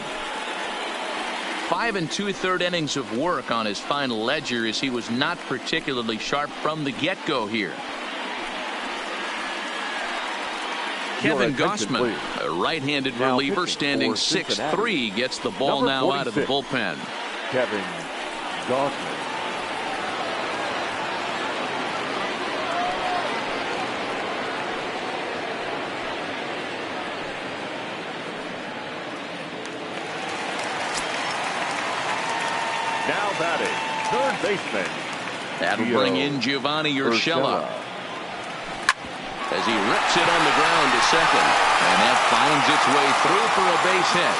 5 2/3 innings of work on his final ledger, as he was not particularly sharp from the get-go here. Kevin Gossman, a right-handed reliever, standing 6'3", gets the ball now out of the bullpen. Kevin Gossman. Now batting, third baseman. That'll bring in Giovanni Urshela, as he rips it on the ground to second, and that finds its way through for a base hit.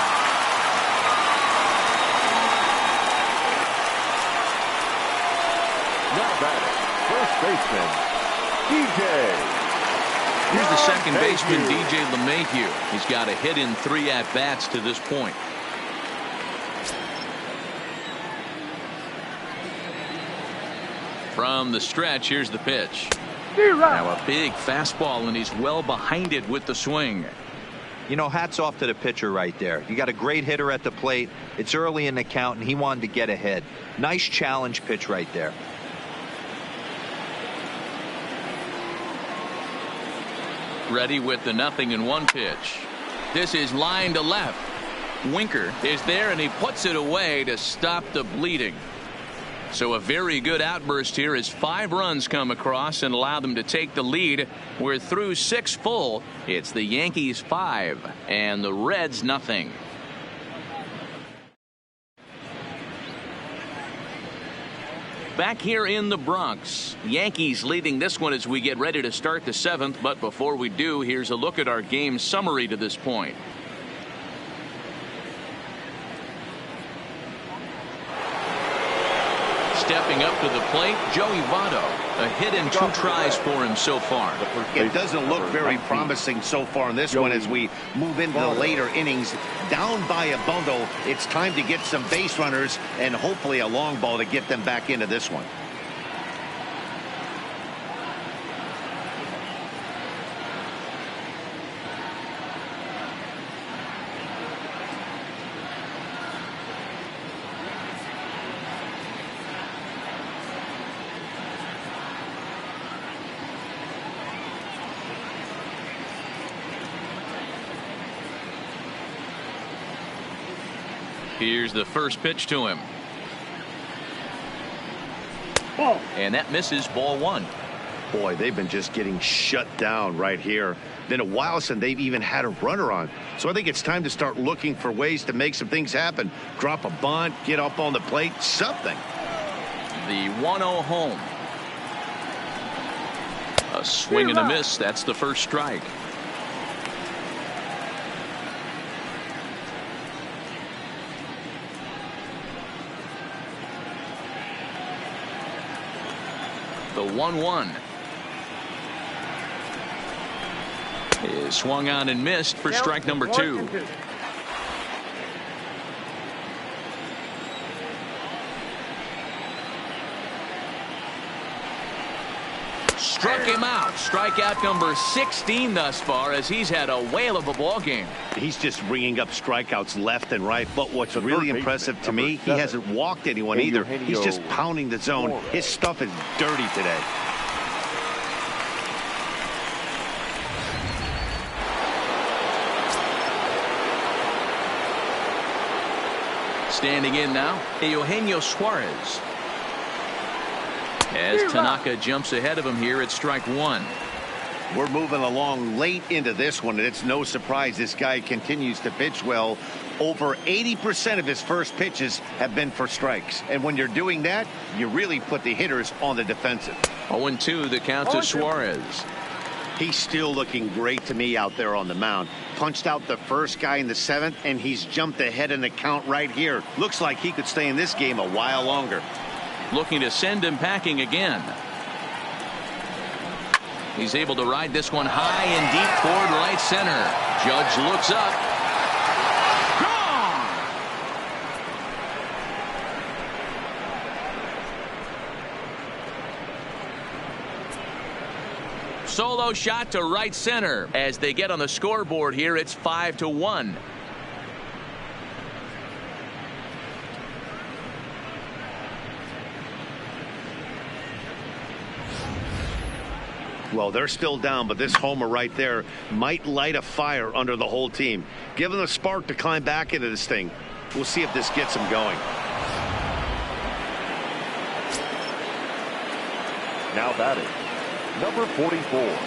Now batting, first baseman, DJ. Here's the second baseman, DJ LeMahieu. He's got a hit in 3 at-bats to this point. From the stretch, here's the pitch. Now a big fastball, and he's well behind it with the swing. You know, hats off to the pitcher right there. You got a great hitter at the plate. It's early in the count, and he wanted to get ahead. Nice challenge pitch right there. Ready with the 0-1 pitch. This is line to left. Winker is there, and he puts it away to stop the bleeding. So a very good outburst here as 5 runs come across and allow them to take the lead. We're through 6 full. It's the Yankees 5 and the Reds nothing. Back here in the Bronx, Yankees leading this one as we get ready to start the 7th. But before we do, here's a look at our game summary to this point. Stepping up to the plate, Joey Votto. A hit and 2 tries for him so far. It doesn't look very promising so far in this one as we move into the later innings. Down by a bundle, it's time to get some base runners and hopefully a long ball to get them back into this one. Here's the first pitch to him. Ball. And that misses, ball 1. Boy, they've been just getting shut down right here. Been a while since they've even had a runner on. So I think it's time to start looking for ways to make some things happen. Drop a bunt, get up on the plate, something. The 1-0 home. A swing and a miss. That's the first strike. The 1-1 is swung on and missed for strike number 2. Struck him out. Strikeout number 16 thus far, as he's had a whale of a ball game. He's just ringing up strikeouts left and right. But what's really impressive to me, he hasn't walked anyone either. He's just pounding the zone. His stuff is dirty today. Standing in now, Eugenio Suarez. As Tanaka jumps ahead of him here at strike 1. We're moving along late into this one, and it's no surprise this guy continues to pitch well. Over 80% of his first pitches have been for strikes. And when you're doing that, you really put the hitters on the defensive. 0-2 the count to Suarez. He's still looking great to me out there on the mound. Punched out the first guy in the 7th, and he's jumped ahead in the count right here. Looks like he could stay in this game a while longer. Looking to send him packing again. He's able to ride this one high and deep toward right center. Judge looks up. Gone! solo shot to right center. As they get on the scoreboard here, it's 5-1. Well, they're still down, but this homer right there might light a fire under the whole team. Give them a spark to climb back into this thing. We'll see if this gets them going. Now batting, number 44.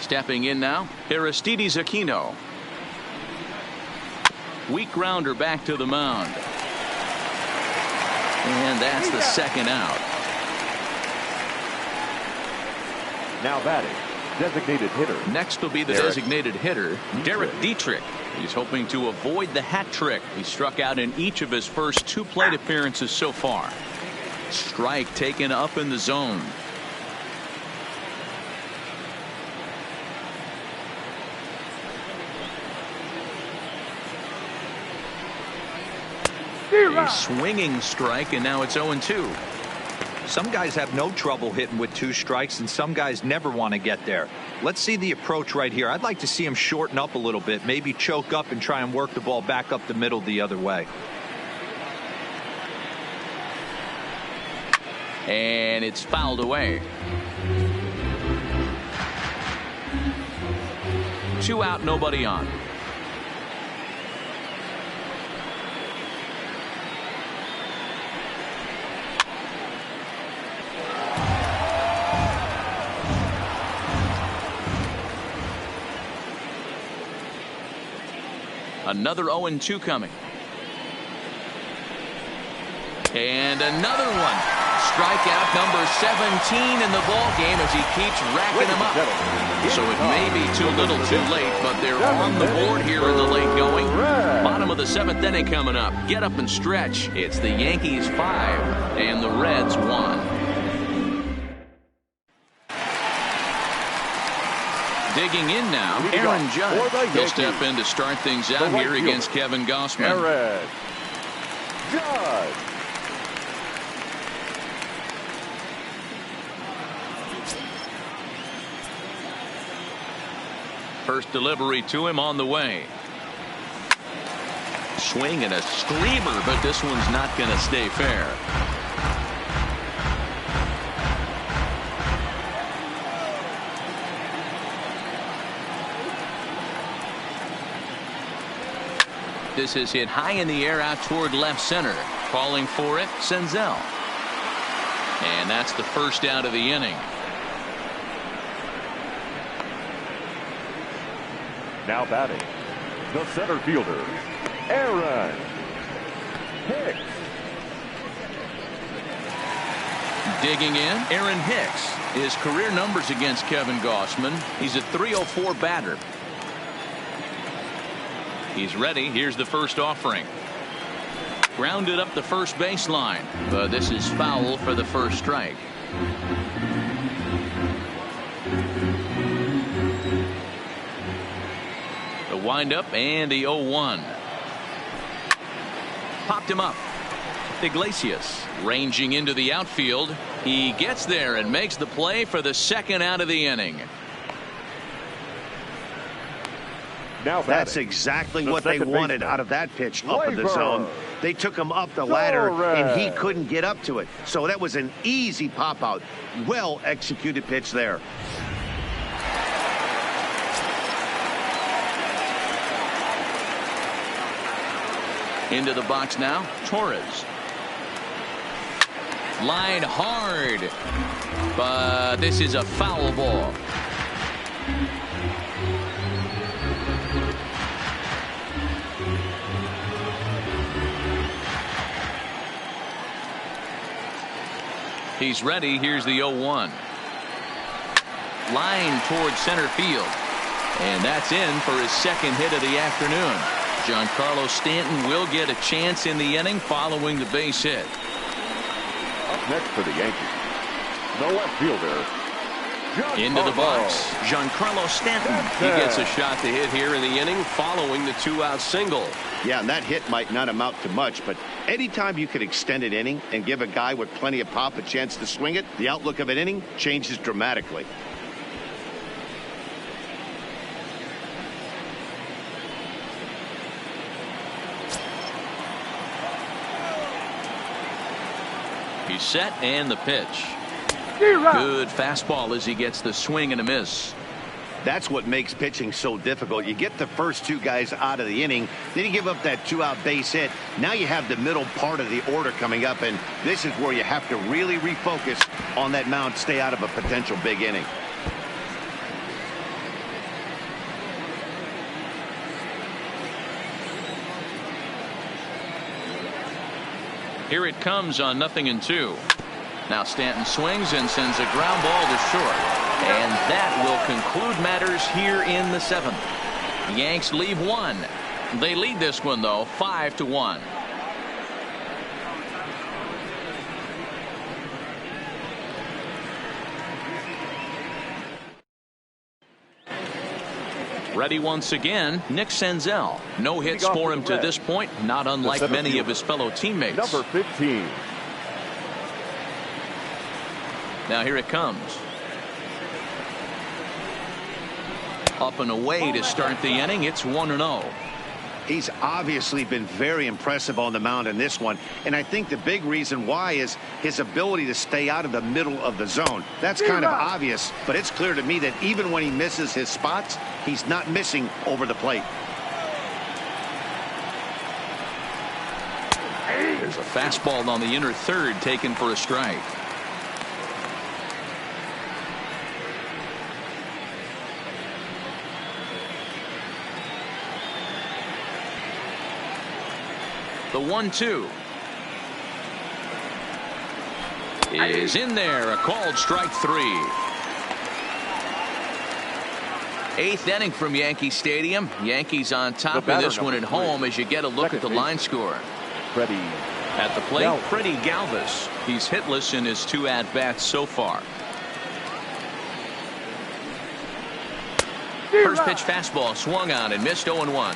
Stepping in now, Aristides Aquino. Weak grounder back to the mound. And that's the second out. Now batting, designated hitter. Next will be the designated hitter, Derek Dietrich. He's hoping to avoid the hat trick. He struck out in each of his first 2 plate appearances so far. Strike taken up in the zone. A swinging strike, and now it's 0-2. Some guys have no trouble hitting with 2 strikes, and some guys never want to get there. Let's see the approach right here. I'd like to see him shorten up a little bit, maybe choke up and try and work the ball back up the middle the other way. And it's fouled away. 2 out, nobody on. Another 0-2 coming. And another one. Strikeout number 17 in the ball game as he keeps racking them up. So it may be too little too late, but they're on the board here in the late going. Bottom of the 7th inning coming up. Get up and stretch. It's the Yankees 5 and the Reds 1. Digging in now, Aaron Judge. He'll step in to start things out here against Kevin Gausman. Aaron Judge. First delivery to him on the way. Swing and a screamer, but this one's not going to stay fair. This is hit high in the air out toward left center. Calling for it, Senzel. And that's the first out of the inning. Now batting, the center fielder, Aaron Hicks. Digging in, Aaron Hicks. His career numbers against Kevin Gausman. He's a .304 batter. He's ready. Here's the first offering. Grounded up the first baseline, but this is foul for the first strike. The windup and the 0-1. Popped him up. Iglesias ranging into the outfield. He gets there and makes the play for the second out of the inning. Now that's exactly what they wanted out of that pitch up in the zone. They took him up the ladder and he couldn't get up to it. So that was an easy pop out. Well executed pitch there. Into the box now, Torres. Line hard, but this is a foul ball. He's ready. Here's the 0-1. Line toward center field. And that's in for his second hit of the afternoon. Giancarlo Stanton will get a chance in the inning following the base hit. Up next for the Yankees, the left fielder, into the box, Giancarlo Stanton. He gets a shot to hit here in the inning following the 2-out single. Yeah, and that hit might not amount to much, but anytime you can extend an inning and give a guy with plenty of pop a chance to swing it, the outlook of an inning changes dramatically. He's set and the pitch. Good fastball as he gets the swing and a miss. That's what makes pitching so difficult. You get the first two guys out of the inning, then you give up that 2-out base hit. Now you have the middle part of the order coming up, and this is where you have to really refocus on that mound, stay out of a potential big inning. Here it comes on 0-2. Now Stanton swings and sends a ground ball to short. And that will conclude matters here in the 7th. Yanks leave one. They lead this one, though, 5-1. Ready once again, Nick Senzel. No hits for him to this point, not unlike many of his fellow teammates. Number 15. Now here it comes. Up and away to start the inning. It's 1-0. He's obviously been very impressive on the mound in this one, and I think the big reason why is his ability to stay out of the middle of the zone. That's kind of obvious, but it's clear to me that even when he misses his spots, he's not missing over the plate. There's a fastball on the inner third taken for a strike. The 1-2 is in there. A called strike 3. 8th inning from Yankee Stadium. Yankees on top in this one at home as you get a look at the line score. Freddie. At the plate, Freddie Galvis. He's hitless in his 2 at-bats so far. First pitch fastball swung on and missed 0-1.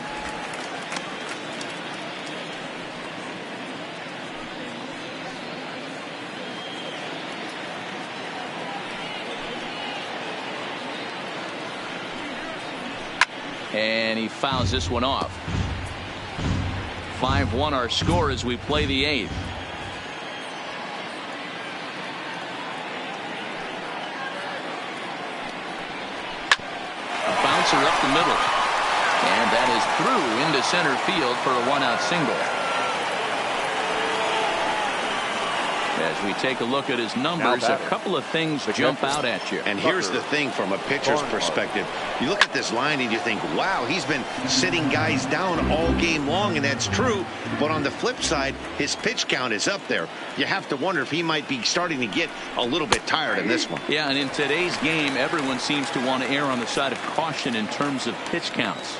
And he fouls this one off. 5-1 our score as we play the 8th. A bouncer up the middle. And that is through into center field for a 1-out single. As we take a look at his numbers, a couple of things jump out at you. And here's the thing from a pitcher's perspective. You look at this line and you think, wow, he's been sitting guys down all game long, and that's true. But on the flip side, his pitch count is up there. You have to wonder if he might be starting to get a little bit tired in this one. Yeah, and in today's game, everyone seems to want to err on the side of caution in terms of pitch counts.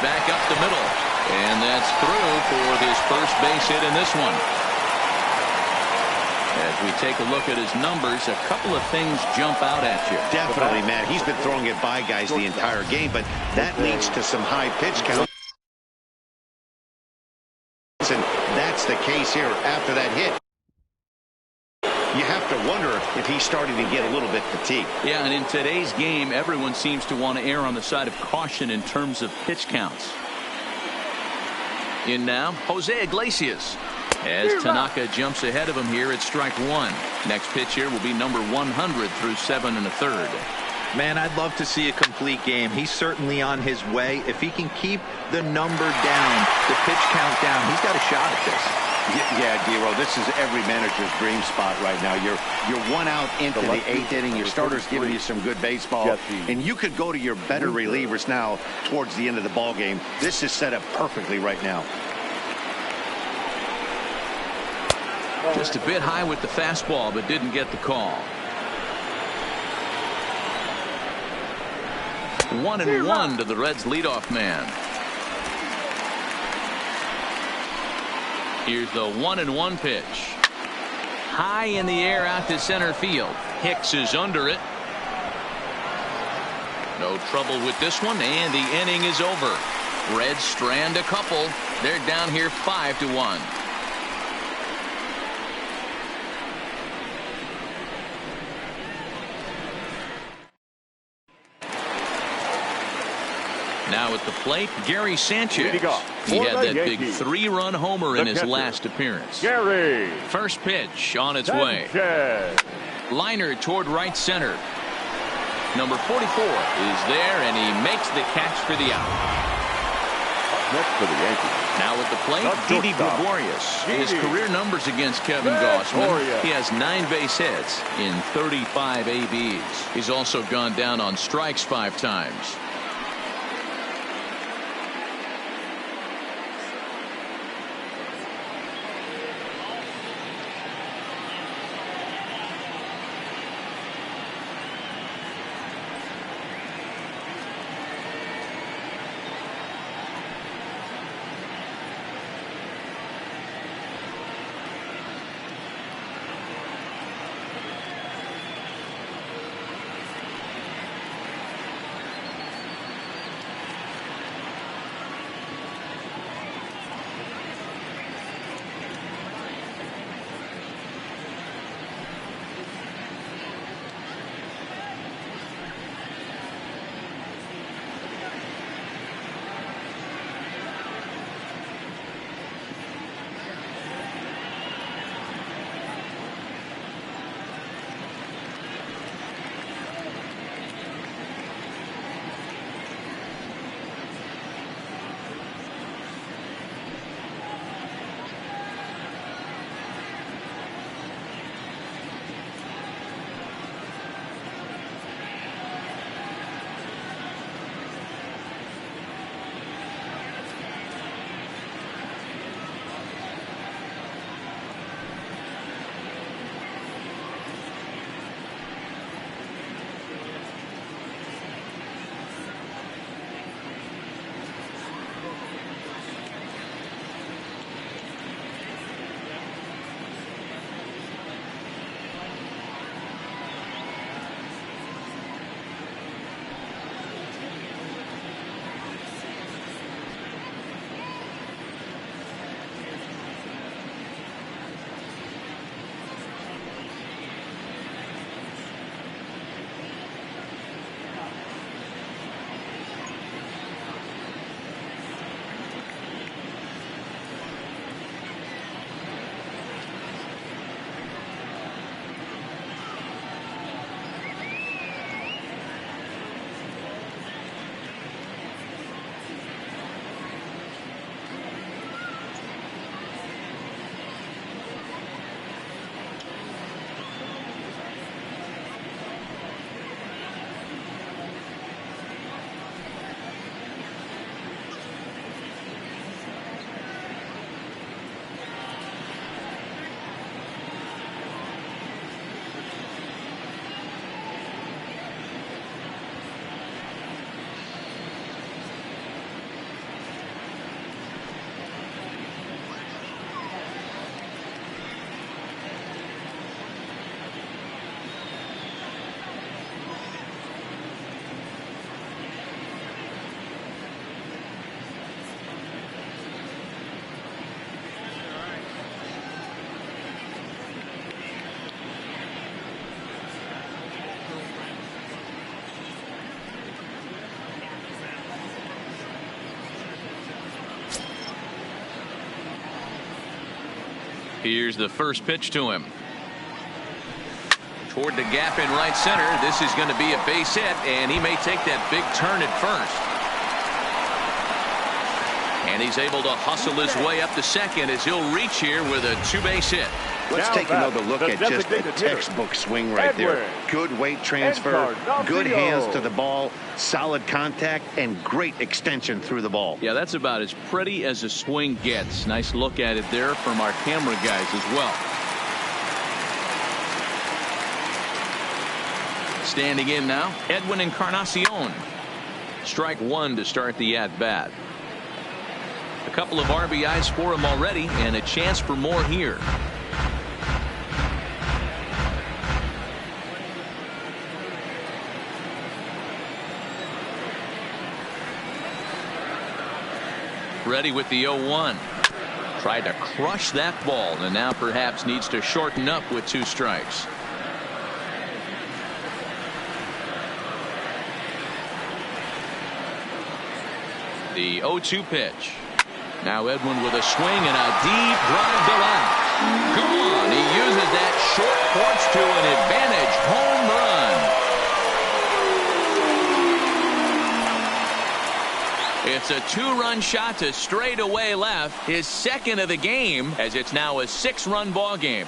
Back up the middle. And that's through for his first base hit in this one. As we take a look at his numbers, a couple of things jump out at you. Definitely, man. He's been throwing it by guys the entire game, but that leads to some high pitch counts. And that's the case here after that hit. You have to wonder if he's starting to get a little bit fatigued. Yeah, and in today's game, everyone seems to want to err on the side of caution in terms of pitch counts. In now, Jose Iglesias. As Tanaka jumps ahead of him here at strike 1. Next pitch here will be number 100 through 7 1/3. Man, I'd love to see a complete game. He's certainly on his way. If he can keep the number down, the pitch count down, he's got a shot at this. Yeah, Dero, this is every manager's dream spot right now. You're 1 out into the 8th inning. Your starter's giving you some good baseball, and you could go to your better relievers now towards the end of the ball game. This is set up perfectly right now. Just a bit high with the fastball, but didn't get the call. 1-1 to the Reds leadoff man. Here's the 1-1 pitch. High in the air out to center field. Hicks is under it. No trouble with this one, and the inning is over. Reds strand a couple. They're down here 5-1. Now at the plate, Gary Sanchez. He had that big 3-run homer in his last appearance. Gary. First pitch on its way. Liner toward right center. Number 44 is there, and he makes the catch for the out. Next for the Yankees. Now at the plate, Didi Gregorius. His career numbers against Kevin Gausman. He has 9 base hits in 35 ABs. He's also gone down on strikes 5 times. Here's the first pitch to him. Toward the gap in right center. This is going to be a base hit, and he may take that big turn at first. And he's able to hustle his way up to second as he'll reach here with a 2-base hit. Let's take another look at just a textbook swing right there. Good weight transfer, good hands to the ball, solid contact, and great extension through the ball. Yeah, that's about as pretty as a swing gets. Nice look at it there from our camera guys as well. Standing in now, Edwin Encarnacion. Strike one to start the at-bat. A couple of RBIs for him already, and a chance for more here. Ready with the 0-1. Tried to crush that ball, and now perhaps needs to shorten up with 2 strikes. The 0-2 pitch. Now Edwin with a swing and a deep drive to left. Gone. He uses that short porch to an advantage home run. It's a 2-run shot to straightaway left, his second of the game, as it's now a 6-run ball game.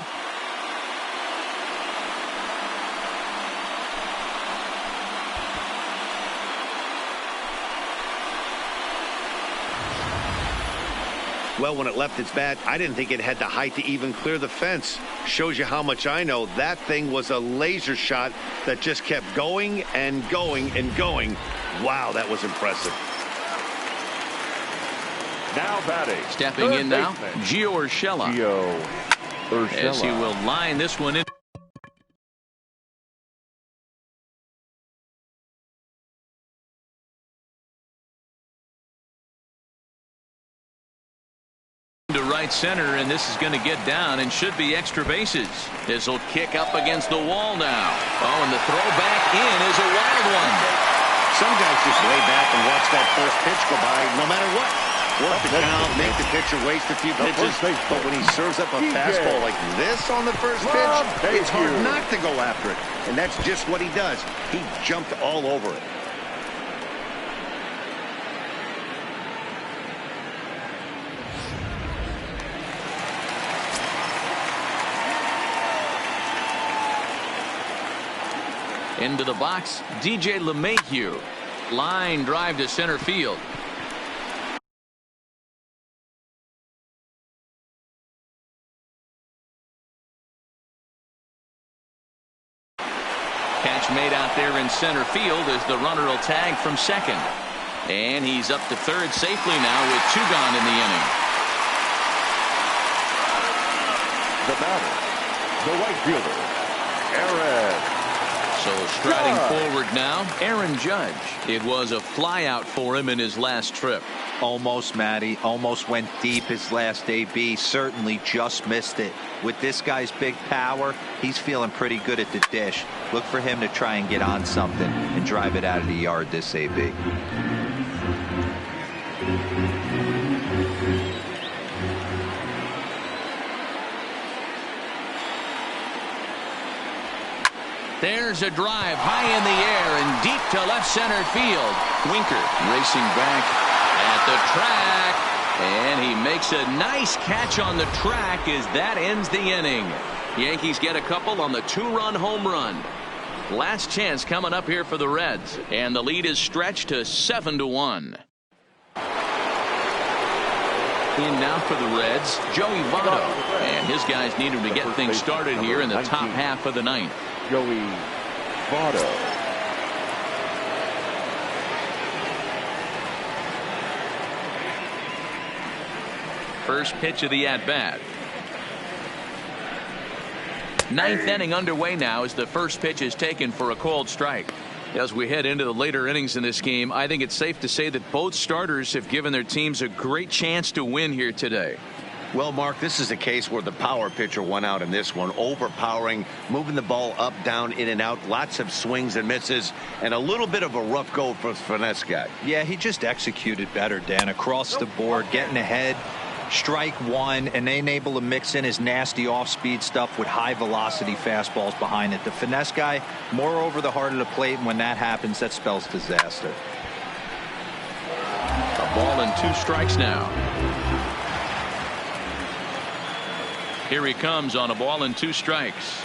Well, when it left its bat, I didn't think it had the height to even clear the fence. Shows you how much I know. That thing was a laser shot that just kept going and going and going. Wow, that was impressive. Now batting. Stepping in now, Gio Urshela. As he will line this one in. To right center, and this is going to get down and should be extra bases. This will kick up against the wall now. Oh, and the throw back in is a wild one. Some guys just lay back and watch that first pitch go by no matter what. Work the count, make the pitcher waste a few pitches, but when he serves up a fastball like this on the first pitch, it's hard not to go after it. And that's just what he does. He jumped all over it. Into the box, DJ LeMahieu. Line drive to center field. Catch made out there in center field as the runner will tag from second. And he's up to third safely now with 2 gone in the inning. The batter, the right fielder, Aaron. So striding forward now, Aaron Judge. It was a flyout for him in his last trip. Almost, Matty. Almost went deep his last AB. Certainly just missed it. With this guy's big power, he's feeling pretty good at the dish. Look for him to try and get on something and drive it out of the yard this AB. There's a drive high in the air and deep to left center field. Winker racing back at the track, and he makes a nice catch on the track as that ends the inning. Yankees get a couple on the 2-run home run. Last chance coming up here for the Reds, and the lead is stretched to 7-1. In now for the Reds, Joey Votto, and his guys need him to get things started here in the top half of the ninth. Joey Votto. First pitch of the at-bat. Ninth inning underway now as the first pitch is taken for a called strike. As we head into the later innings in this game, I think it's safe to say that both starters have given their teams a great chance to win here today. Well, Mark, this is a case where the power pitcher won out in this one, overpowering, moving the ball up, down, in and out, lots of swings and misses, and a little bit of a rough go for the finesse guy. Yeah, he just executed better, Dan, across the board, getting ahead, strike one, and then able to mix in his nasty off-speed stuff with high-velocity fastballs behind it. The finesse guy, more over the heart of the plate, and when that happens, that spells disaster. A ball and 2 strikes now. Here he comes on a ball and 2 strikes.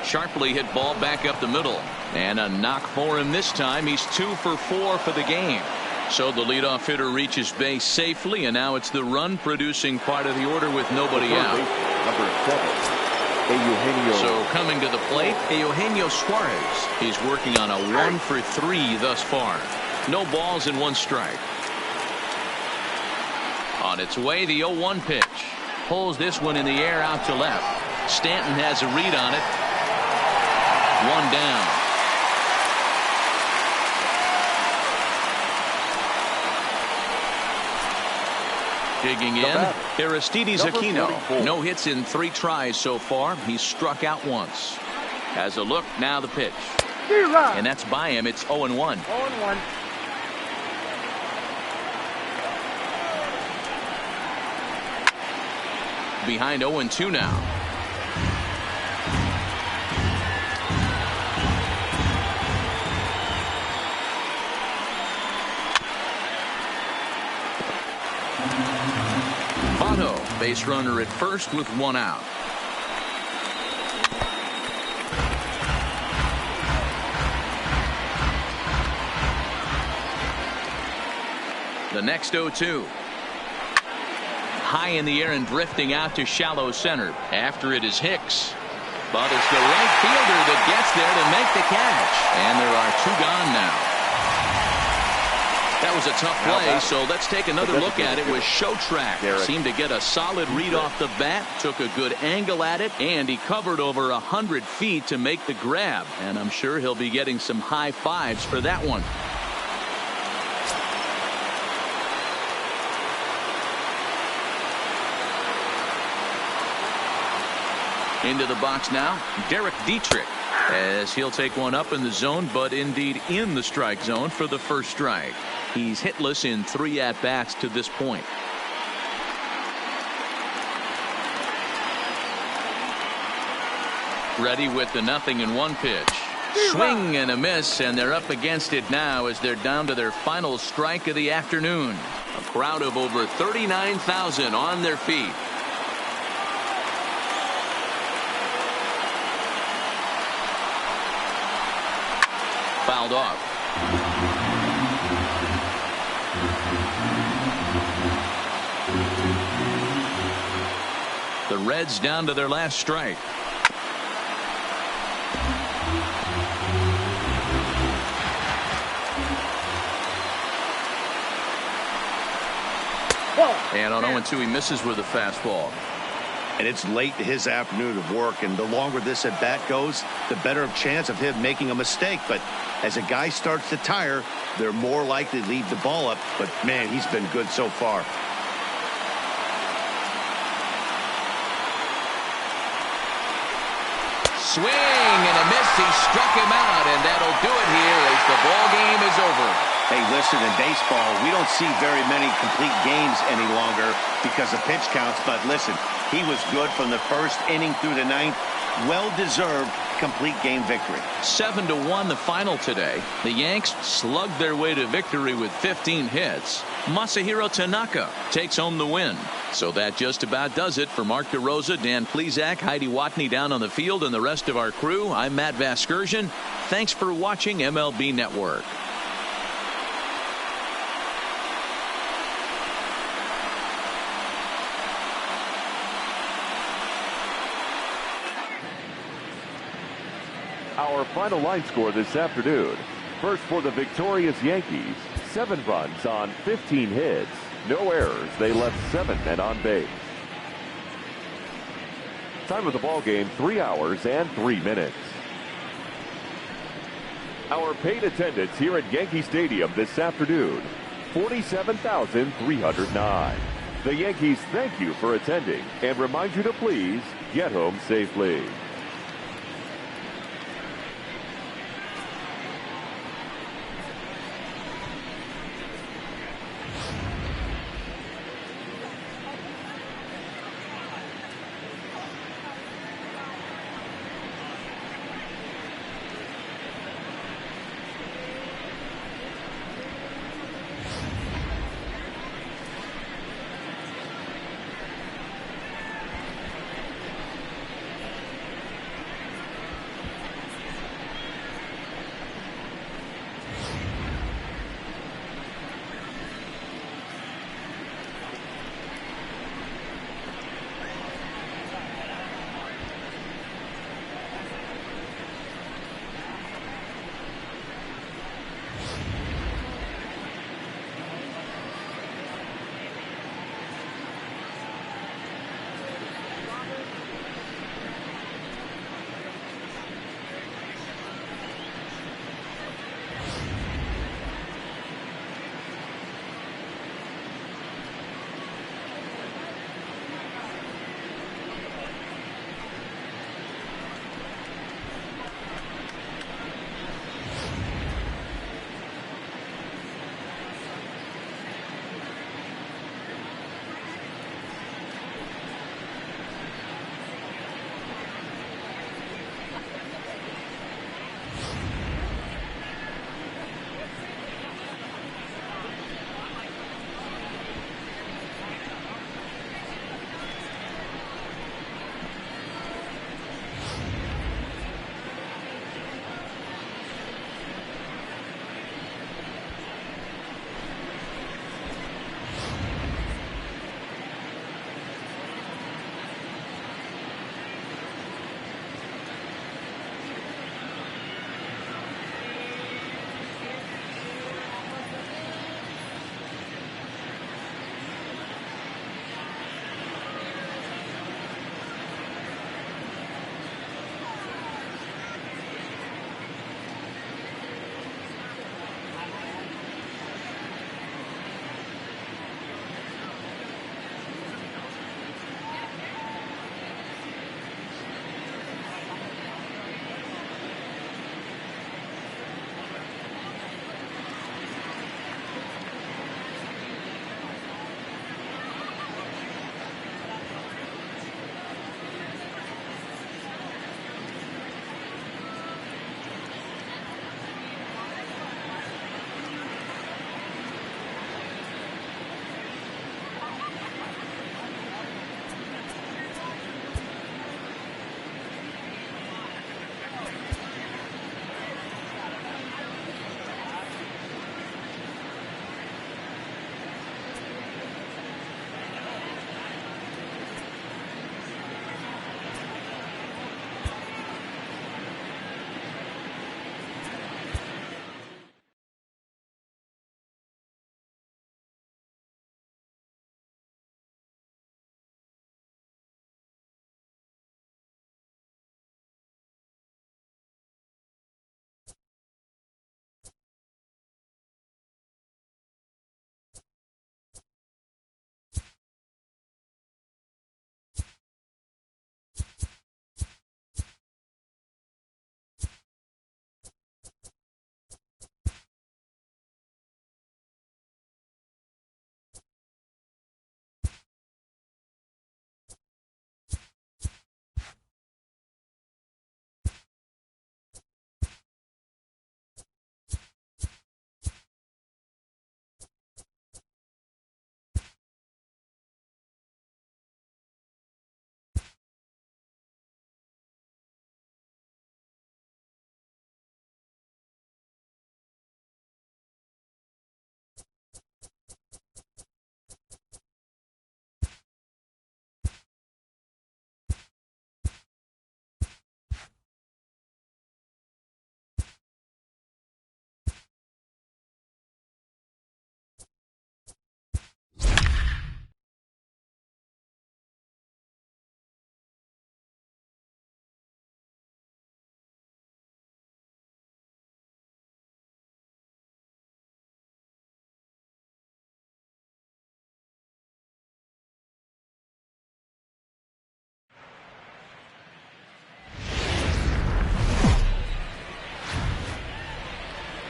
Sharply hit ball back up the middle, and a knock for him this time. He's 2 for 4 for the game. So the leadoff hitter reaches base safely, and now it's the run producing part of the order with nobody out. Number 7, So coming to the plate, Eugenio Suarez. He's working on a 1-for-3 thus far. No balls and 1 strike. On its way, the 0-1 pitch. Pulls this one in the air out to left. Stanton has a read on it. 1 down. Digging in, Aristides Aquino. No hits in 3 tries so far. He's struck out once. Has a look, now the pitch. And that's by him. It's 0-1. 0-1. Behind 0-2 now. Votto, base runner at first with 1 out. The next 0-2. High in the air and drifting out to shallow center. After it is Hicks. But it's the right fielder that gets there to make the catch. And there are 2 gone now. That was a tough play, so let's take another look at it with Showtrack. Seemed to get a solid read off the bat, took a good angle at it, and he covered over 100 feet to make the grab. And I'm sure he'll be getting some high fives for that one. Into the box now, Derek Dietrich, as he'll take one up in the zone, but indeed in the strike zone for the first strike. He's hitless in 3 at-bats to this point. Ready with the 0-1 pitch. Swing and a miss, and they're up against it now as they're down to their final strike of the afternoon. A crowd of over 39,000 on their feet. Fouled off. The Reds down to their last strike. And on 0-2 he misses with a fastball. And it's late in his afternoon of work, and the longer this at bat goes, the better chance of him making a mistake. But as a guy starts to tire, they're more likely to leave the ball up. But man, he's been good so far. Swing and a miss. He struck him out, and that'll do it here as the ball game is over. Hey, listen, in baseball, we don't see very many complete games any longer because of pitch counts. But listen, he was good from the first inning through the 9th. Well-deserved complete game victory. 7-1 the final today. The Yanks slugged their way to victory with 15 hits. Masahiro Tanaka takes home the win. So that just about does it for Mark DeRosa, Dan Plesac, Heidi Watney down on the field, and the rest of our crew. I'm Matt Vasgersian. Thanks for watching MLB Network. Our final line score this afternoon. First for the victorious Yankees, 7 runs on 15 hits. No errors. They left 7 men on base. Time of the ball game, 3 hours and 3 minutes. Our paid attendance here at Yankee Stadium this afternoon, 47,309. The Yankees thank you for attending and remind you to please get home safely.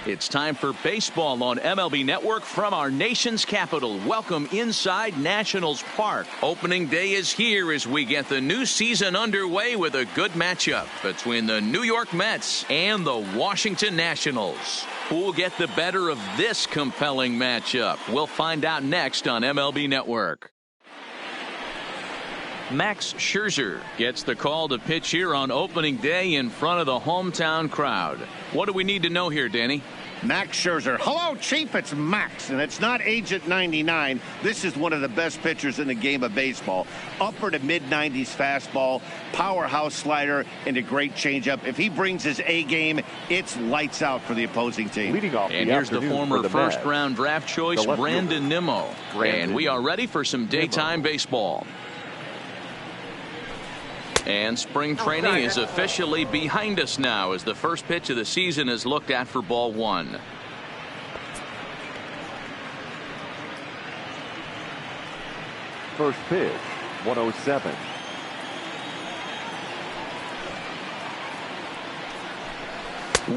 It's time for baseball on MLB Network from our nation's capital. Welcome inside Nationals Park. Opening day is here as we get the new season underway with a good matchup between the New York Mets and the Washington Nationals. Who'll get the better of this compelling matchup? We'll find out next on MLB Network. Max Scherzer gets the call to pitch here on opening day in front of the hometown crowd. What do we need to know here, Danny? Max Scherzer. Hello, Chief. It's Max, and it's not Agent 99. This is one of the best pitchers in the game of baseball. Upper to mid-90s fastball, powerhouse slider, and a great changeup. If he brings his A game, it's lights out for the opposing team. Leading off and here's the former first-round draft choice, Brandon Nimmo. And we are ready for some daytime baseball. And spring training is officially behind us now as the first pitch of the season is looked at for ball one. First pitch, 107.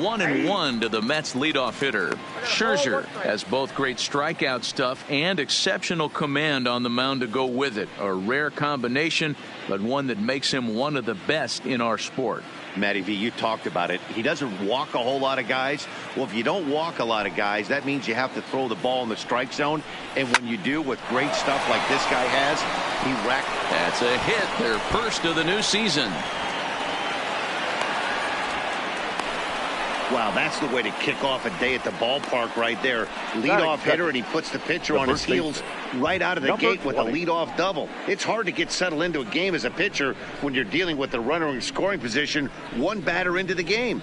One and one to the Mets leadoff hitter. Scherzer has both great strikeout stuff and exceptional command on the mound to go with it. A rare combination, but one that makes him one of the best in our sport. Matty V, you talked about it. He doesn't walk a whole lot of guys. Well, if you don't walk a lot of guys, that means you have to throw the ball in the strike zone. And when you do, with great stuff like this guy has, he racked. That's a hit, their first of the new season. Wow, that's the way to kick off a day at the ballpark right there. Leadoff hitter, and he puts the pitcher on his heels right out of the gate with a leadoff double. It's hard to get settled into a game as a pitcher when you're dealing with the runner in scoring position one batter into the game.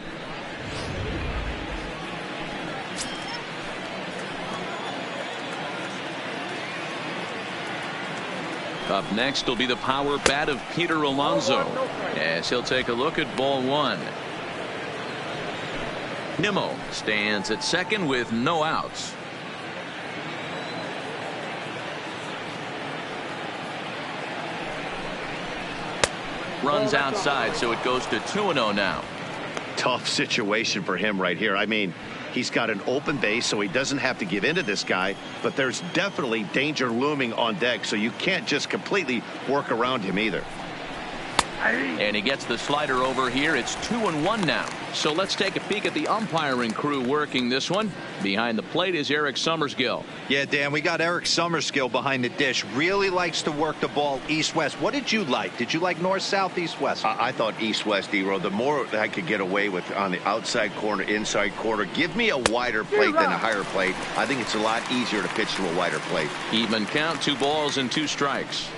Up next will be the power bat of Peter Alonso as he'll take a look at ball one. Nimmo stands at second with no outs. Runs outside, so it goes to 2-0 now. Tough situation for him right here. I mean, he's got an open base, so he doesn't have to give in to this guy, but there's definitely danger looming on deck, so you can't just completely work around him either. And he gets the slider over here. It's 2-1 now. So let's take a peek at the umpiring crew working this one. Behind the plate is Eric Summersgill. Yeah, Dan, we got Eric Summersgill behind the dish. Really likes to work the ball east-west. What did you like? Did you like north-south, east-west? I thought east-west, E-Row. The more I could get away with on the outside corner, inside corner, give me a wider plate than a higher plate. I think it's a lot easier to pitch to a wider plate. Even count, 2 balls and 2 strikes.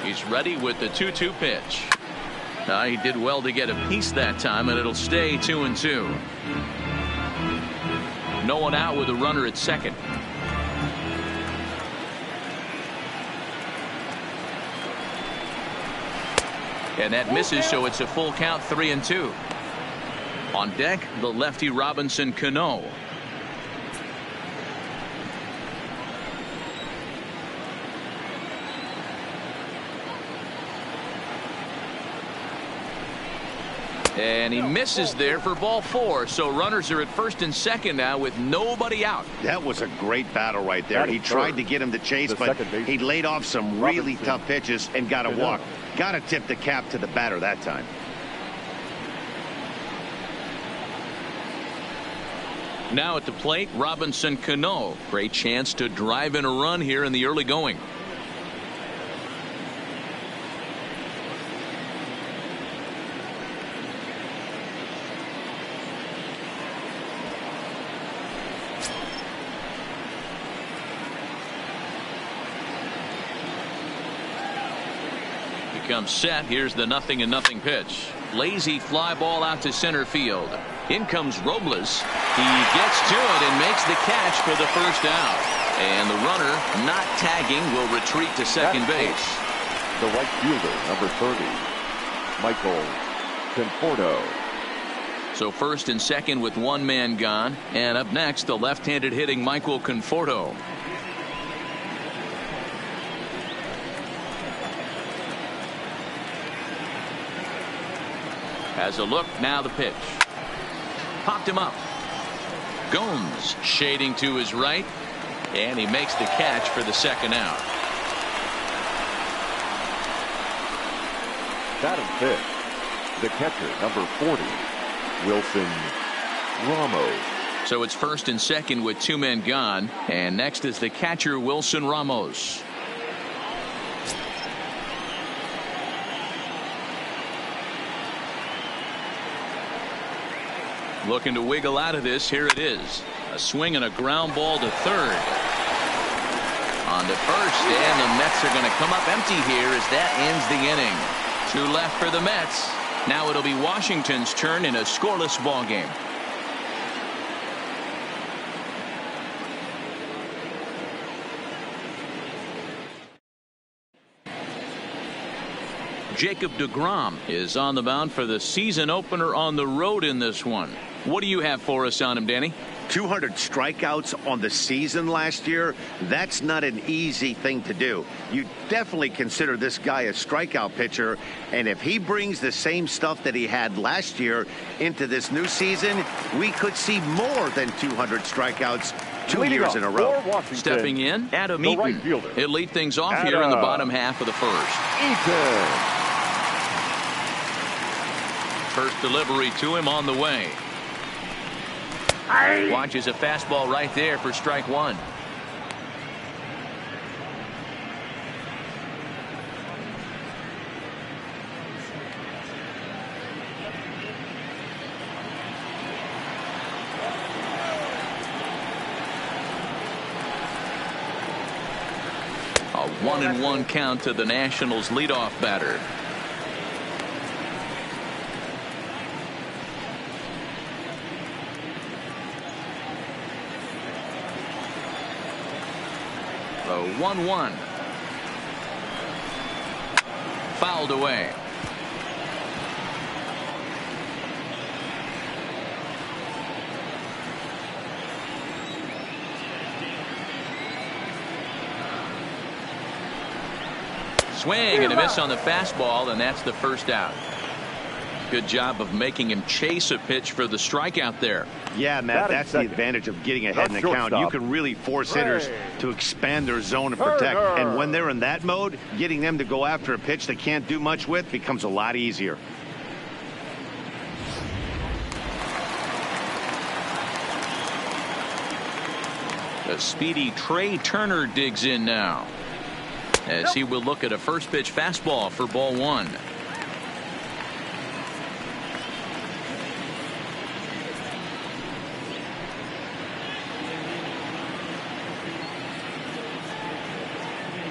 He's ready with the 2-2 pitch. He did well to get a piece that time, and it'll stay 2-2. No one out with a runner at second. And that misses, so it's a full count, 3-2. On deck, the lefty Robinson Cano. And he misses there for ball 4. So runners are at first and second now with nobody out. That was a great battle right there. He tried to get him to chase, but he laid off some really tough pitches and got a walk. Got to tip the cap to the batter that time. Now at the plate, Robinson Cano. Great chance to drive in a run here in the early going. Comes set. Here's the 0-0 pitch. Lazy fly ball out to center field. In comes Robles. He gets to it and makes the catch for the first out. And the runner, not tagging, will retreat to second base. The right fielder, number 30, Michael Conforto. So first and second with one man gone. And up next, the left-handed hitting Michael Conforto. Has a look, now the pitch. Popped him up. Gomes shading to his right, and he makes the catch for the second out. Batting fifth, the catcher, number 40, Wilson Ramos. So it's first and second with two men gone, and next is the catcher, Wilson Ramos. Looking to wiggle out of this. Here it is. A swing and a ground ball to third. On to first, and the Mets are going to come up empty here as that ends the inning. Two left for the Mets. Now it'll be Washington's turn in a scoreless ball game. Jacob deGrom is on the mound for the season opener on the road in this one. What do you have for us on him, Danny? 200 strikeouts on the season last year. That's not an easy thing to do. You definitely consider this guy a strikeout pitcher, and if he brings the same stuff that he had last year into this new season, we could see more than 200 strikeouts 2 years in a row. Stepping in, Adam Eaton. Right fielder. He'll lead things off here in the bottom half of the first. Eaton. First delivery to him on the way. Watches a fastball right there for strike one. A 1-1 count to the Nationals leadoff batter. The 1-1. Fouled away. Swing and a miss on the fastball, and that's the first out. Good job of making him chase a pitch for the strikeout there. Yeah, Matt, that's the advantage of getting ahead in the count. You can really force hitters to expand their zone and protect. And when they're in that mode, getting them to go after a pitch they can't do much with becomes a lot easier. The speedy Trey Turner digs in now, as he will look at a first pitch fastball for ball one.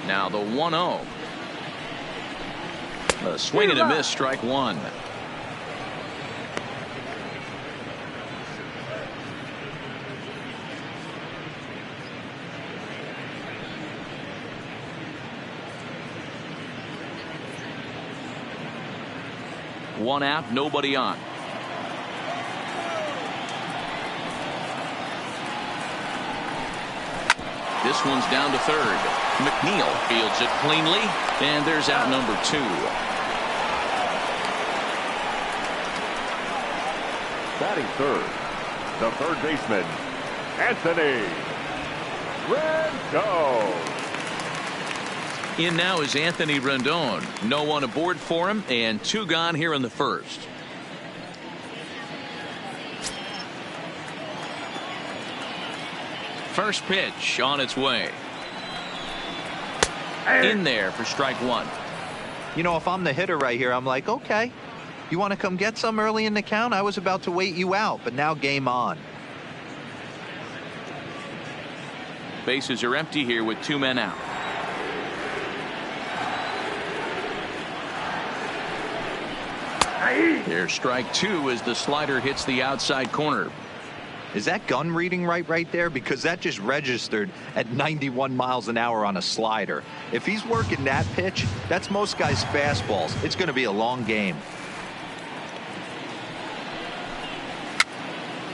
Now the 1-0. A swing and a miss, strike one. One out, nobody on. This one's down to third. McNeil fields it cleanly, and there's out number two. Batting third, the third baseman, Anthony Rendon. In now is Anthony Rendon. No one aboard for him, and two gone here in the first. First pitch on its way. In there for strike one. You know, if I'm the hitter right here, I'm like, okay, you want to come get some early in the count? I was about to wait you out, but now game on. Bases are empty here with two men out. Here's strike two as the slider hits the outside corner. Is that gun reading right there? Because that just registered at 91 miles an hour on a slider. If he's working that pitch, that's most guys' fastballs. It's going to be a long game.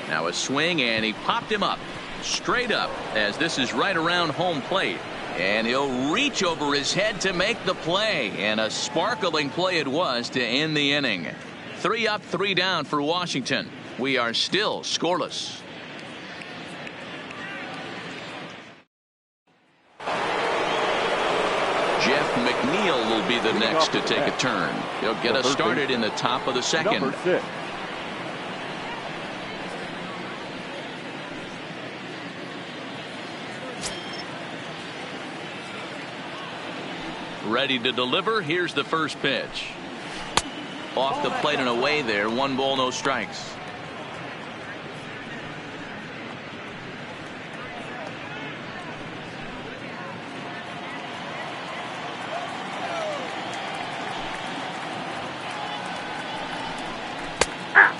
Now a swing, and he popped him up. Straight up, as this is right around home plate. And he'll reach over his head to make the play. And a sparkling play it was to end the inning. 3 up, 3 down for Washington. We are still scoreless. Jeff McNeil will be the next to take a turn. He'll get us started in the top of the second. Number 6. Ready to deliver. Here's the first pitch. Off the plate and away there. 1 ball, no strikes.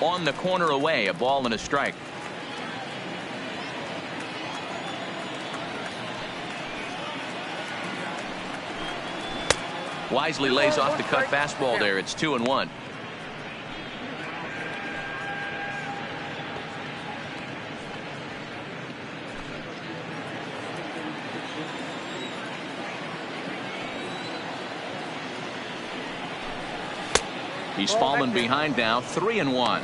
On the corner away. A ball and a strike. Wisely lays off the cut fastball there. It's 2-1. He's fallen behind now. 3-1.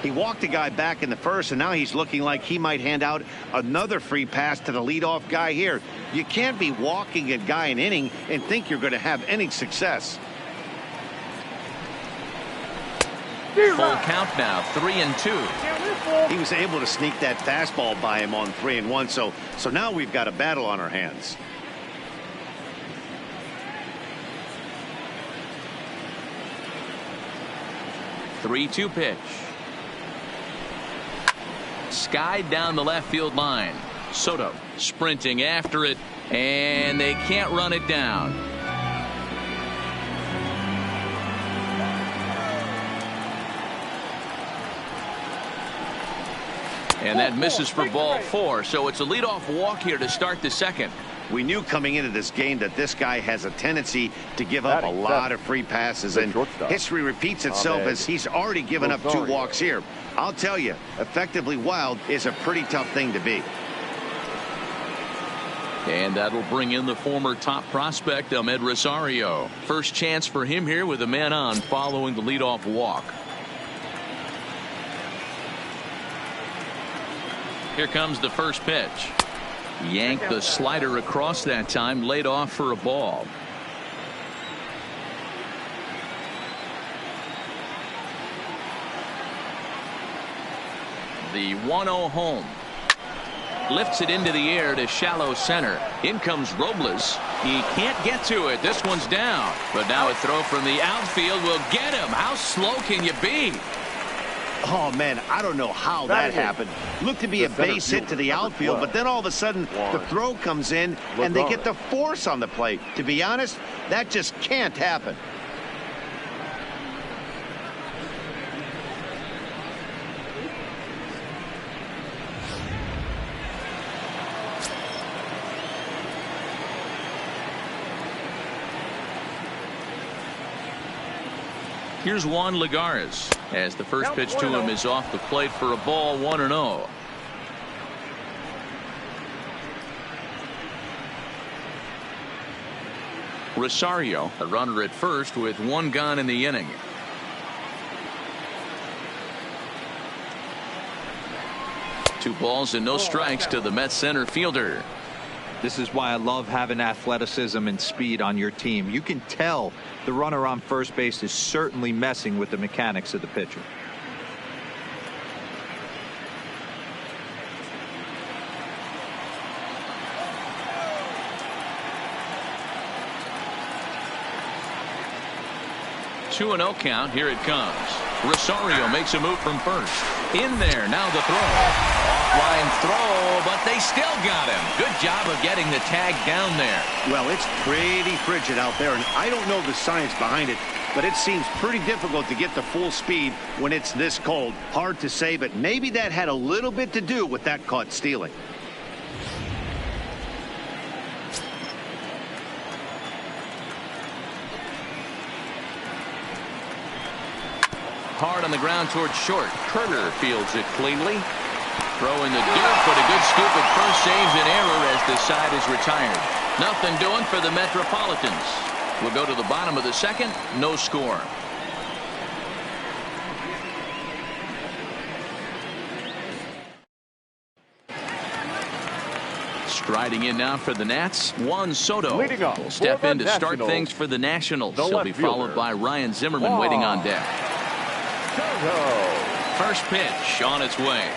He walked a guy back in the first, and now he's looking like he might hand out another free pass to the leadoff guy here. You can't be walking a guy an inning and think you're going to have any success. Full count now. 3-2. He was able to sneak that fastball by him on 3-1. So now we've got a battle on our hands. Three-two pitch. Skied down the left field line. Soto sprinting after it, and they can't run it down. And that misses for ball 4, so it's a leadoff walk here to start the second. We knew coming into this game that this guy has a tendency to give up a lot of free passes, and history repeats itself as he's already given up 2 walks here. I'll tell you, effectively wild is a pretty tough thing to be. And that'll bring in the former top prospect, Ahmed Rosario. First chance for him here with a man on following the leadoff walk. Here comes the first pitch. Yanked the slider across that time, laid off for a ball. The 1-0 home. Lifts it into the air to shallow center. In comes Robles. He can't get to it. This one's down. But now a throw from the outfield will get him. How slow can you be? Oh, man, I don't know how that happened. Looked to be a base hit to the outfield, but then all of a sudden the throw comes in and they get the force on the plate. To be honest, that just can't happen. Here's Juan Lagares as the first pitch to him is off the plate for a ball. 1-0. Rosario, a runner at first with 1 gone in the inning. Two balls and no strikes to the Mets center fielder. This is why I love having athleticism and speed on your team. You can tell the runner on first base is certainly messing with the mechanics of the pitcher. Two and 0 count. Here it comes. Rosario makes a move from first. In there. Now the throw. Offline throw, but they still got him. Good job of getting the tag down there. Well, it's pretty frigid out there, and I don't know the science behind it, but it seems pretty difficult to get to full speed when it's this cold. Hard to say, but maybe that had a little bit to do with that caught stealing. hard on the ground towards short. Turner fields it cleanly. Throw in the dirt, but a good scoop at first saves an error as the side is retired. Nothing doing for the Metropolitans. We'll go to the bottom of the second. No score. Striding in now for the Nats, Juan Soto will step in to start things for the Nationals. He'll be followed by Ryan Zimmerman waiting on deck. First pitch on its way.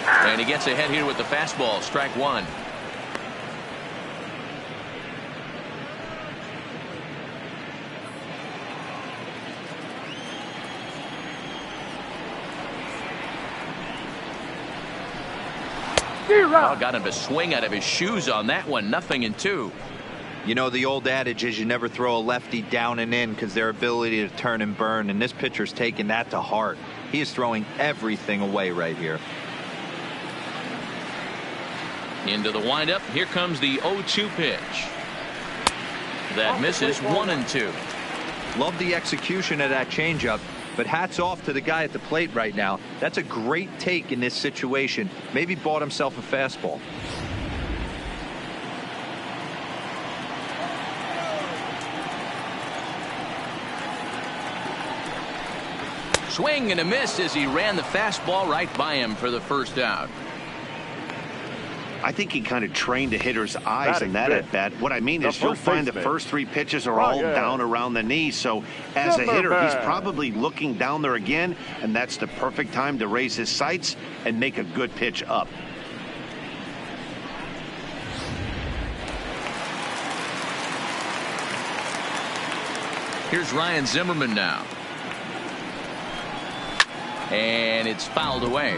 And he gets ahead here with the fastball, strike one. Oh, got him to swing out of his shoes on that one. 0-2. You know, the old adage is you never throw a lefty down and in because their ability to turn and burn, and this pitcher's taking that to heart. He is throwing everything away right here. Into the windup. Here comes the 0-2 pitch. That misses. 1-2. Love the execution of that changeup, but hats off to the guy at the plate right now. That's a great take in this situation. Maybe bought himself a fastball. Swing and a miss as he ran the fastball right by him for the first out. I think he kind of trained the hitter's eyes in that at bat. What I mean is you'll find the first three pitches are all down around the knee. So as a hitter, he's probably looking down there again, and that's the perfect time to raise his sights and make a good pitch up. Here's Ryan Zimmerman now. And it's fouled away.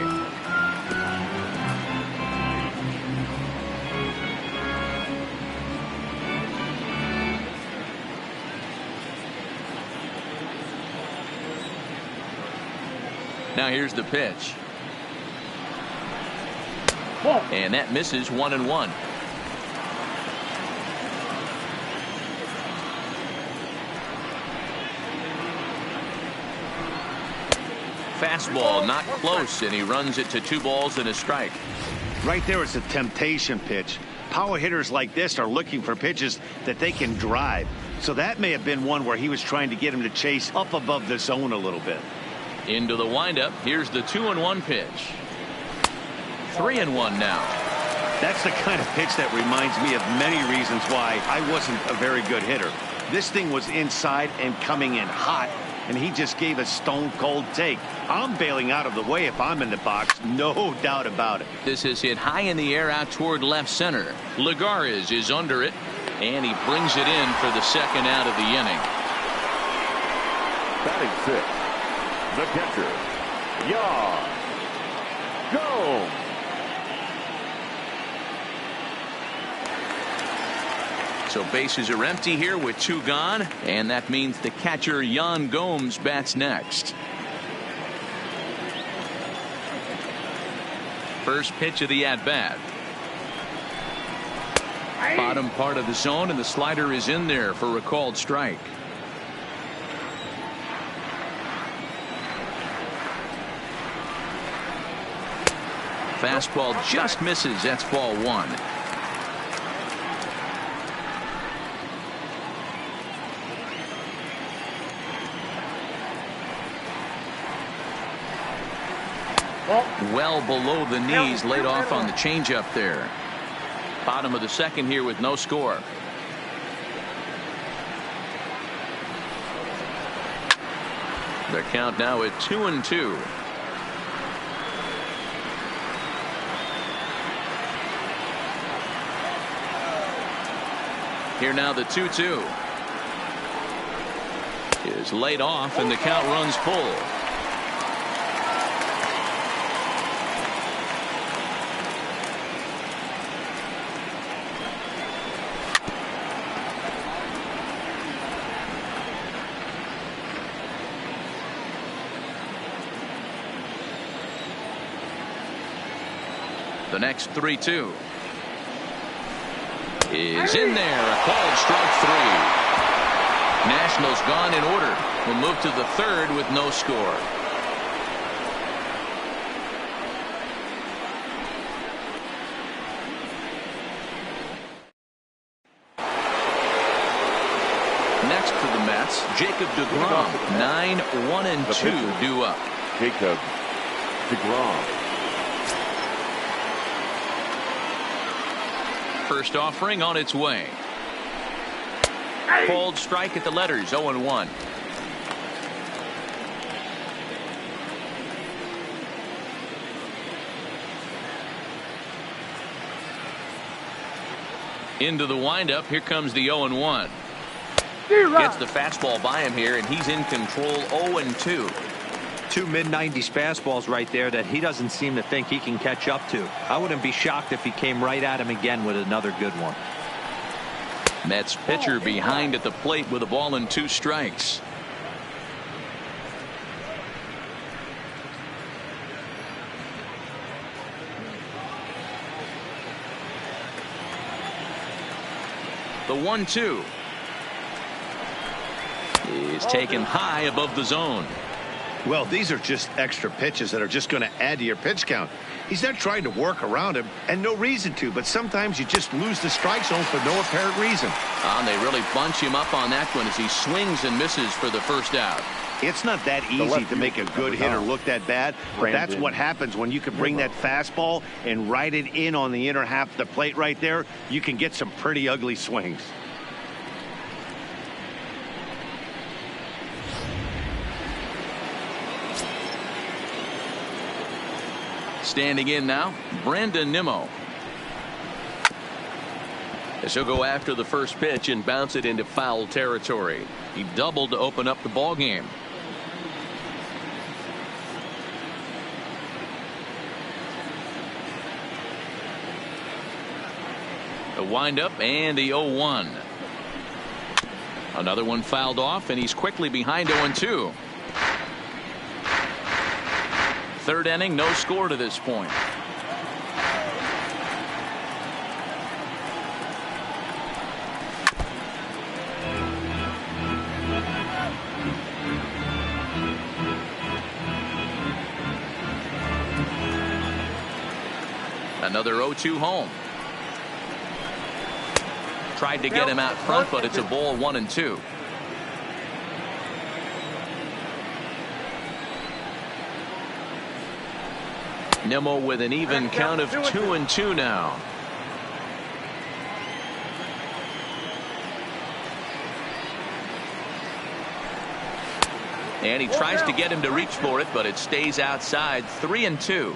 Now here's the pitch. And that misses. 1-1. Fastball not close, and he runs it to 2 balls and a strike. Right there, it's a temptation pitch. Power hitters like this are looking for pitches that they can drive. So that may have been one where he was trying to get him to chase up above the zone a little bit. Into the windup. Here's the 2-1 pitch. 3-1 now. That's the kind of pitch that reminds me of many reasons why I wasn't a very good hitter. This thing was inside and coming in hot, and he just gave a stone-cold take. I'm bailing out of the way if I'm in the box, no doubt about it. This is hit high in the air out toward left center. Lagares is under it, and he brings it in for the second out of the inning. Batting 6, the catcher, Gomes. So bases are empty here with 2 gone, and that means the catcher Yan Gomes bats next. First pitch of the at-bat. Bottom part of the zone, and the slider is in there for a called strike. Fastball just misses. That's ball 1. Well below the knees, laid off on the changeup there. Bottom of the second here with no score. The count now at 2-2. Here now the 2-2 is laid off, and the count runs full. The next 3-2 is in there. A called strike 3. Nationals gone in order. We'll move to the third with no score. Next for the Mets, Jacob deGrom. 9-1-2 due up. Jacob deGrom. First offering on its way. Cold strike at the letters, 0-1. Into the windup. Here comes the 0-1. Gets the fastball by him here, and he's in control. 0-2. Two mid-90s fastballs right there that he doesn't seem to think he can catch up to. I wouldn't be shocked if he came right at him again with another good one. Mets pitcher behind at the plate with a ball and 2 strikes. The 1-2 is taken high above the zone. Well, these are just extra pitches that are just going to add to your pitch count. He's not trying to work around him, and no reason to, but sometimes you just lose the strike zone for no apparent reason. And they really bunch him up on that one as he swings and misses for the first out. It's not that easy to make a good hitter look that bad, but that's what happens when you can bring that fastball and ride it in on the inner half of the plate right there. You can get some pretty ugly swings. Standing in now, Brandon Nimmo. As he'll go after the first pitch and bounce it into foul territory. He doubled to open up the ball game. The windup and the 0-1. Another one fouled off, and he's quickly behind 0-2. Third inning, no score to this point. Another 0-2 home. Tried to get him out front, but it's a ball, 1-2. Nimmo with an even count of 2-2 now. And he tries to get him to reach for it, but it stays outside. 3-2.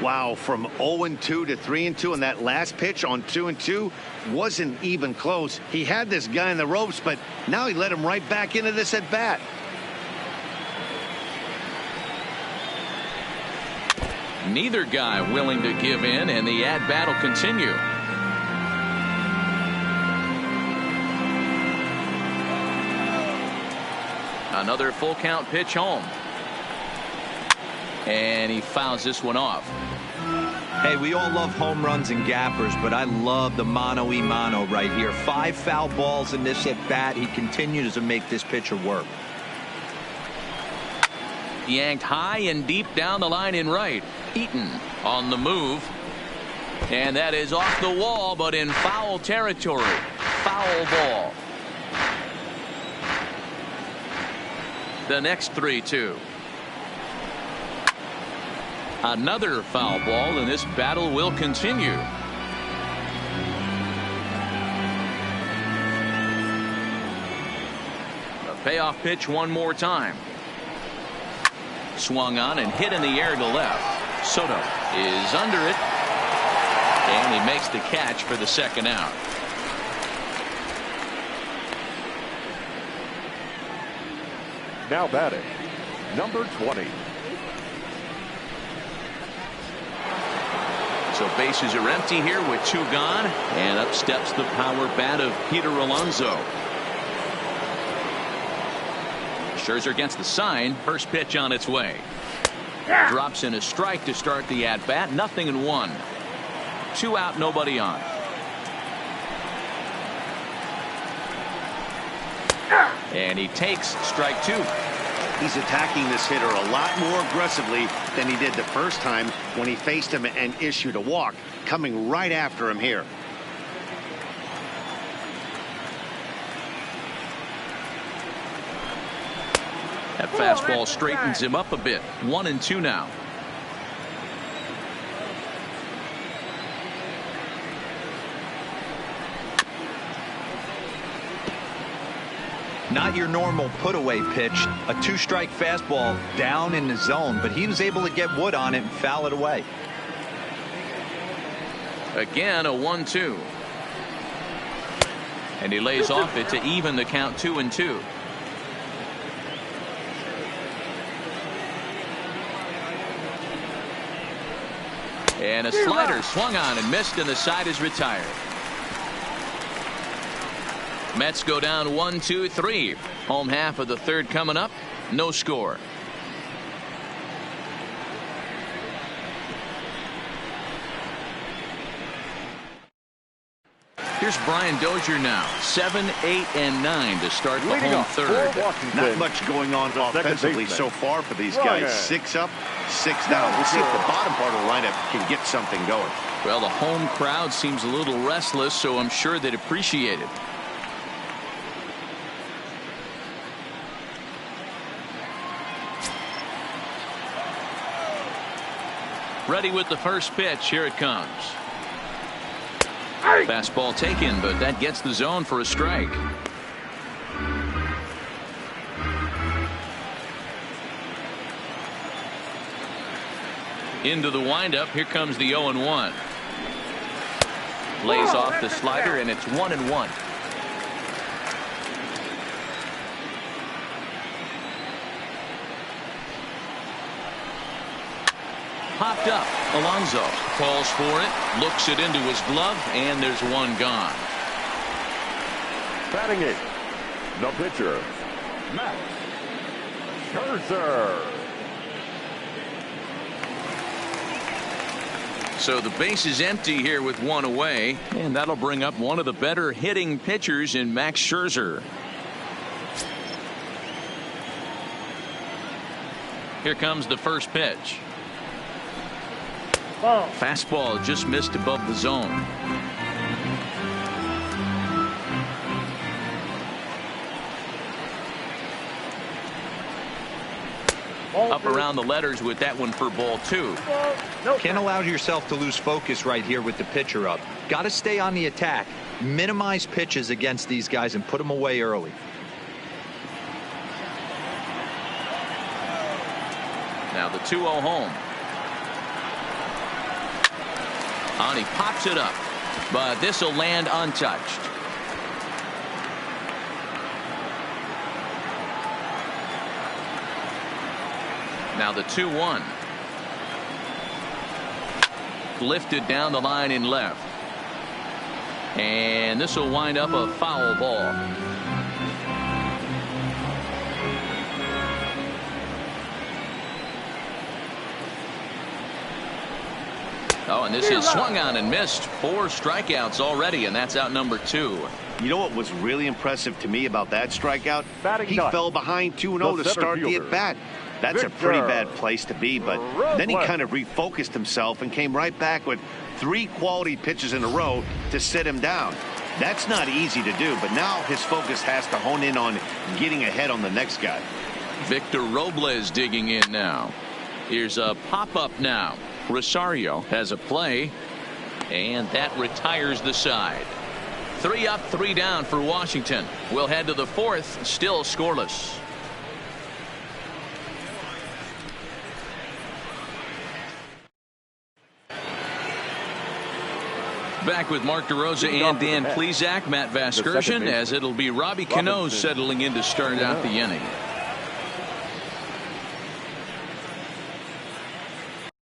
Wow, from 0-2 to 3-2, and that last pitch on 2-2 wasn't even close. He had this guy in the ropes, but now he let him right back into this at bat. Neither guy willing to give in, and the at-bat will continue. Another full count pitch home. And he fouls this one off. Hey, we all love home runs and gappers, but I love the mano-y-mano right here. 5 foul balls in this at-bat. He continues to make this pitcher work. Yanked high and deep down the line in right. Eaton on the move. And that is off the wall, but in foul territory. Foul ball. The next 3-2. Another foul ball, and this battle will continue. A payoff pitch one more time. Swung on and hit in the air to left. Soto is under it, and he makes the catch for the second out. Now batting, number 20. So bases are empty here with 2 gone, and up steps the power bat of Peter Alonso. Scherzer gets the sign. First pitch on its way. Drops in a strike to start the at bat. 0-1. 2 out, nobody on. And he takes strike 2. He's attacking this hitter a lot more aggressively than he did the first time when he faced him and issued a walk, coming right after him here. That fastball straightens him up a bit. 1-2 now. Not your normal put-away pitch. A 2-strike fastball down in the zone, but he was able to get wood on it and foul it away. Again, a 1-2. And he lays off it to even the count 2-2. And a slider swung on and missed, and the side is retired. Mets go down 1-2-3. Home half of the third coming up. No score. Here's Brian Dozier now. 7, 8, and 9 to start the home third. Not much going on offensively so far for these guys. 6 up, 6 down. We'll see if the bottom part of the lineup can get something going. Well, the home crowd seems a little restless, so I'm sure they'd appreciate it. Ready with the first pitch. Here it comes. Fastball taken, but that gets the zone for a strike. Into the windup. Here comes the 0-1. Lays off the slider, and it's 1-1. Popped up. Alonso calls for it, looks it into his glove, and there's one gone. Batting it, the pitcher, Max Scherzer. So the base is empty here with one away, and that'll bring up one of the better hitting pitchers in Max Scherzer. Here comes the first pitch. Fastball just missed above the zone. Up around the letters with that one for ball 2. Can't allow yourself to lose focus right here with the pitcher up. Got to stay on the attack. Minimize pitches against these guys and put them away early. Now the 2-0 home. And he pops it up, but this will land untouched. Now the 2-1. Lifted down the line in left. And this will wind up a foul ball. Oh, and this is swung on and missed. 4 strikeouts already, and that's out number 2. You know what was really impressive to me about that strikeout? He fell behind 2-0 to start the at-bat. That's a pretty bad place to be, but then he kind of refocused himself and came right back with 3 quality pitches in a row to sit him down. That's not easy to do, but now his focus has to hone in on getting ahead on the next guy. Victor Robles digging in now. Here's a pop-up now. Rosario has a play, and that retires the side. 3 up, 3 down for Washington. We'll head to the 4th, still scoreless. Back with Mark DeRosa and Dan Plesac, Matt Vasgersian, as it'll be Robbie Cano settling in to start out the inning.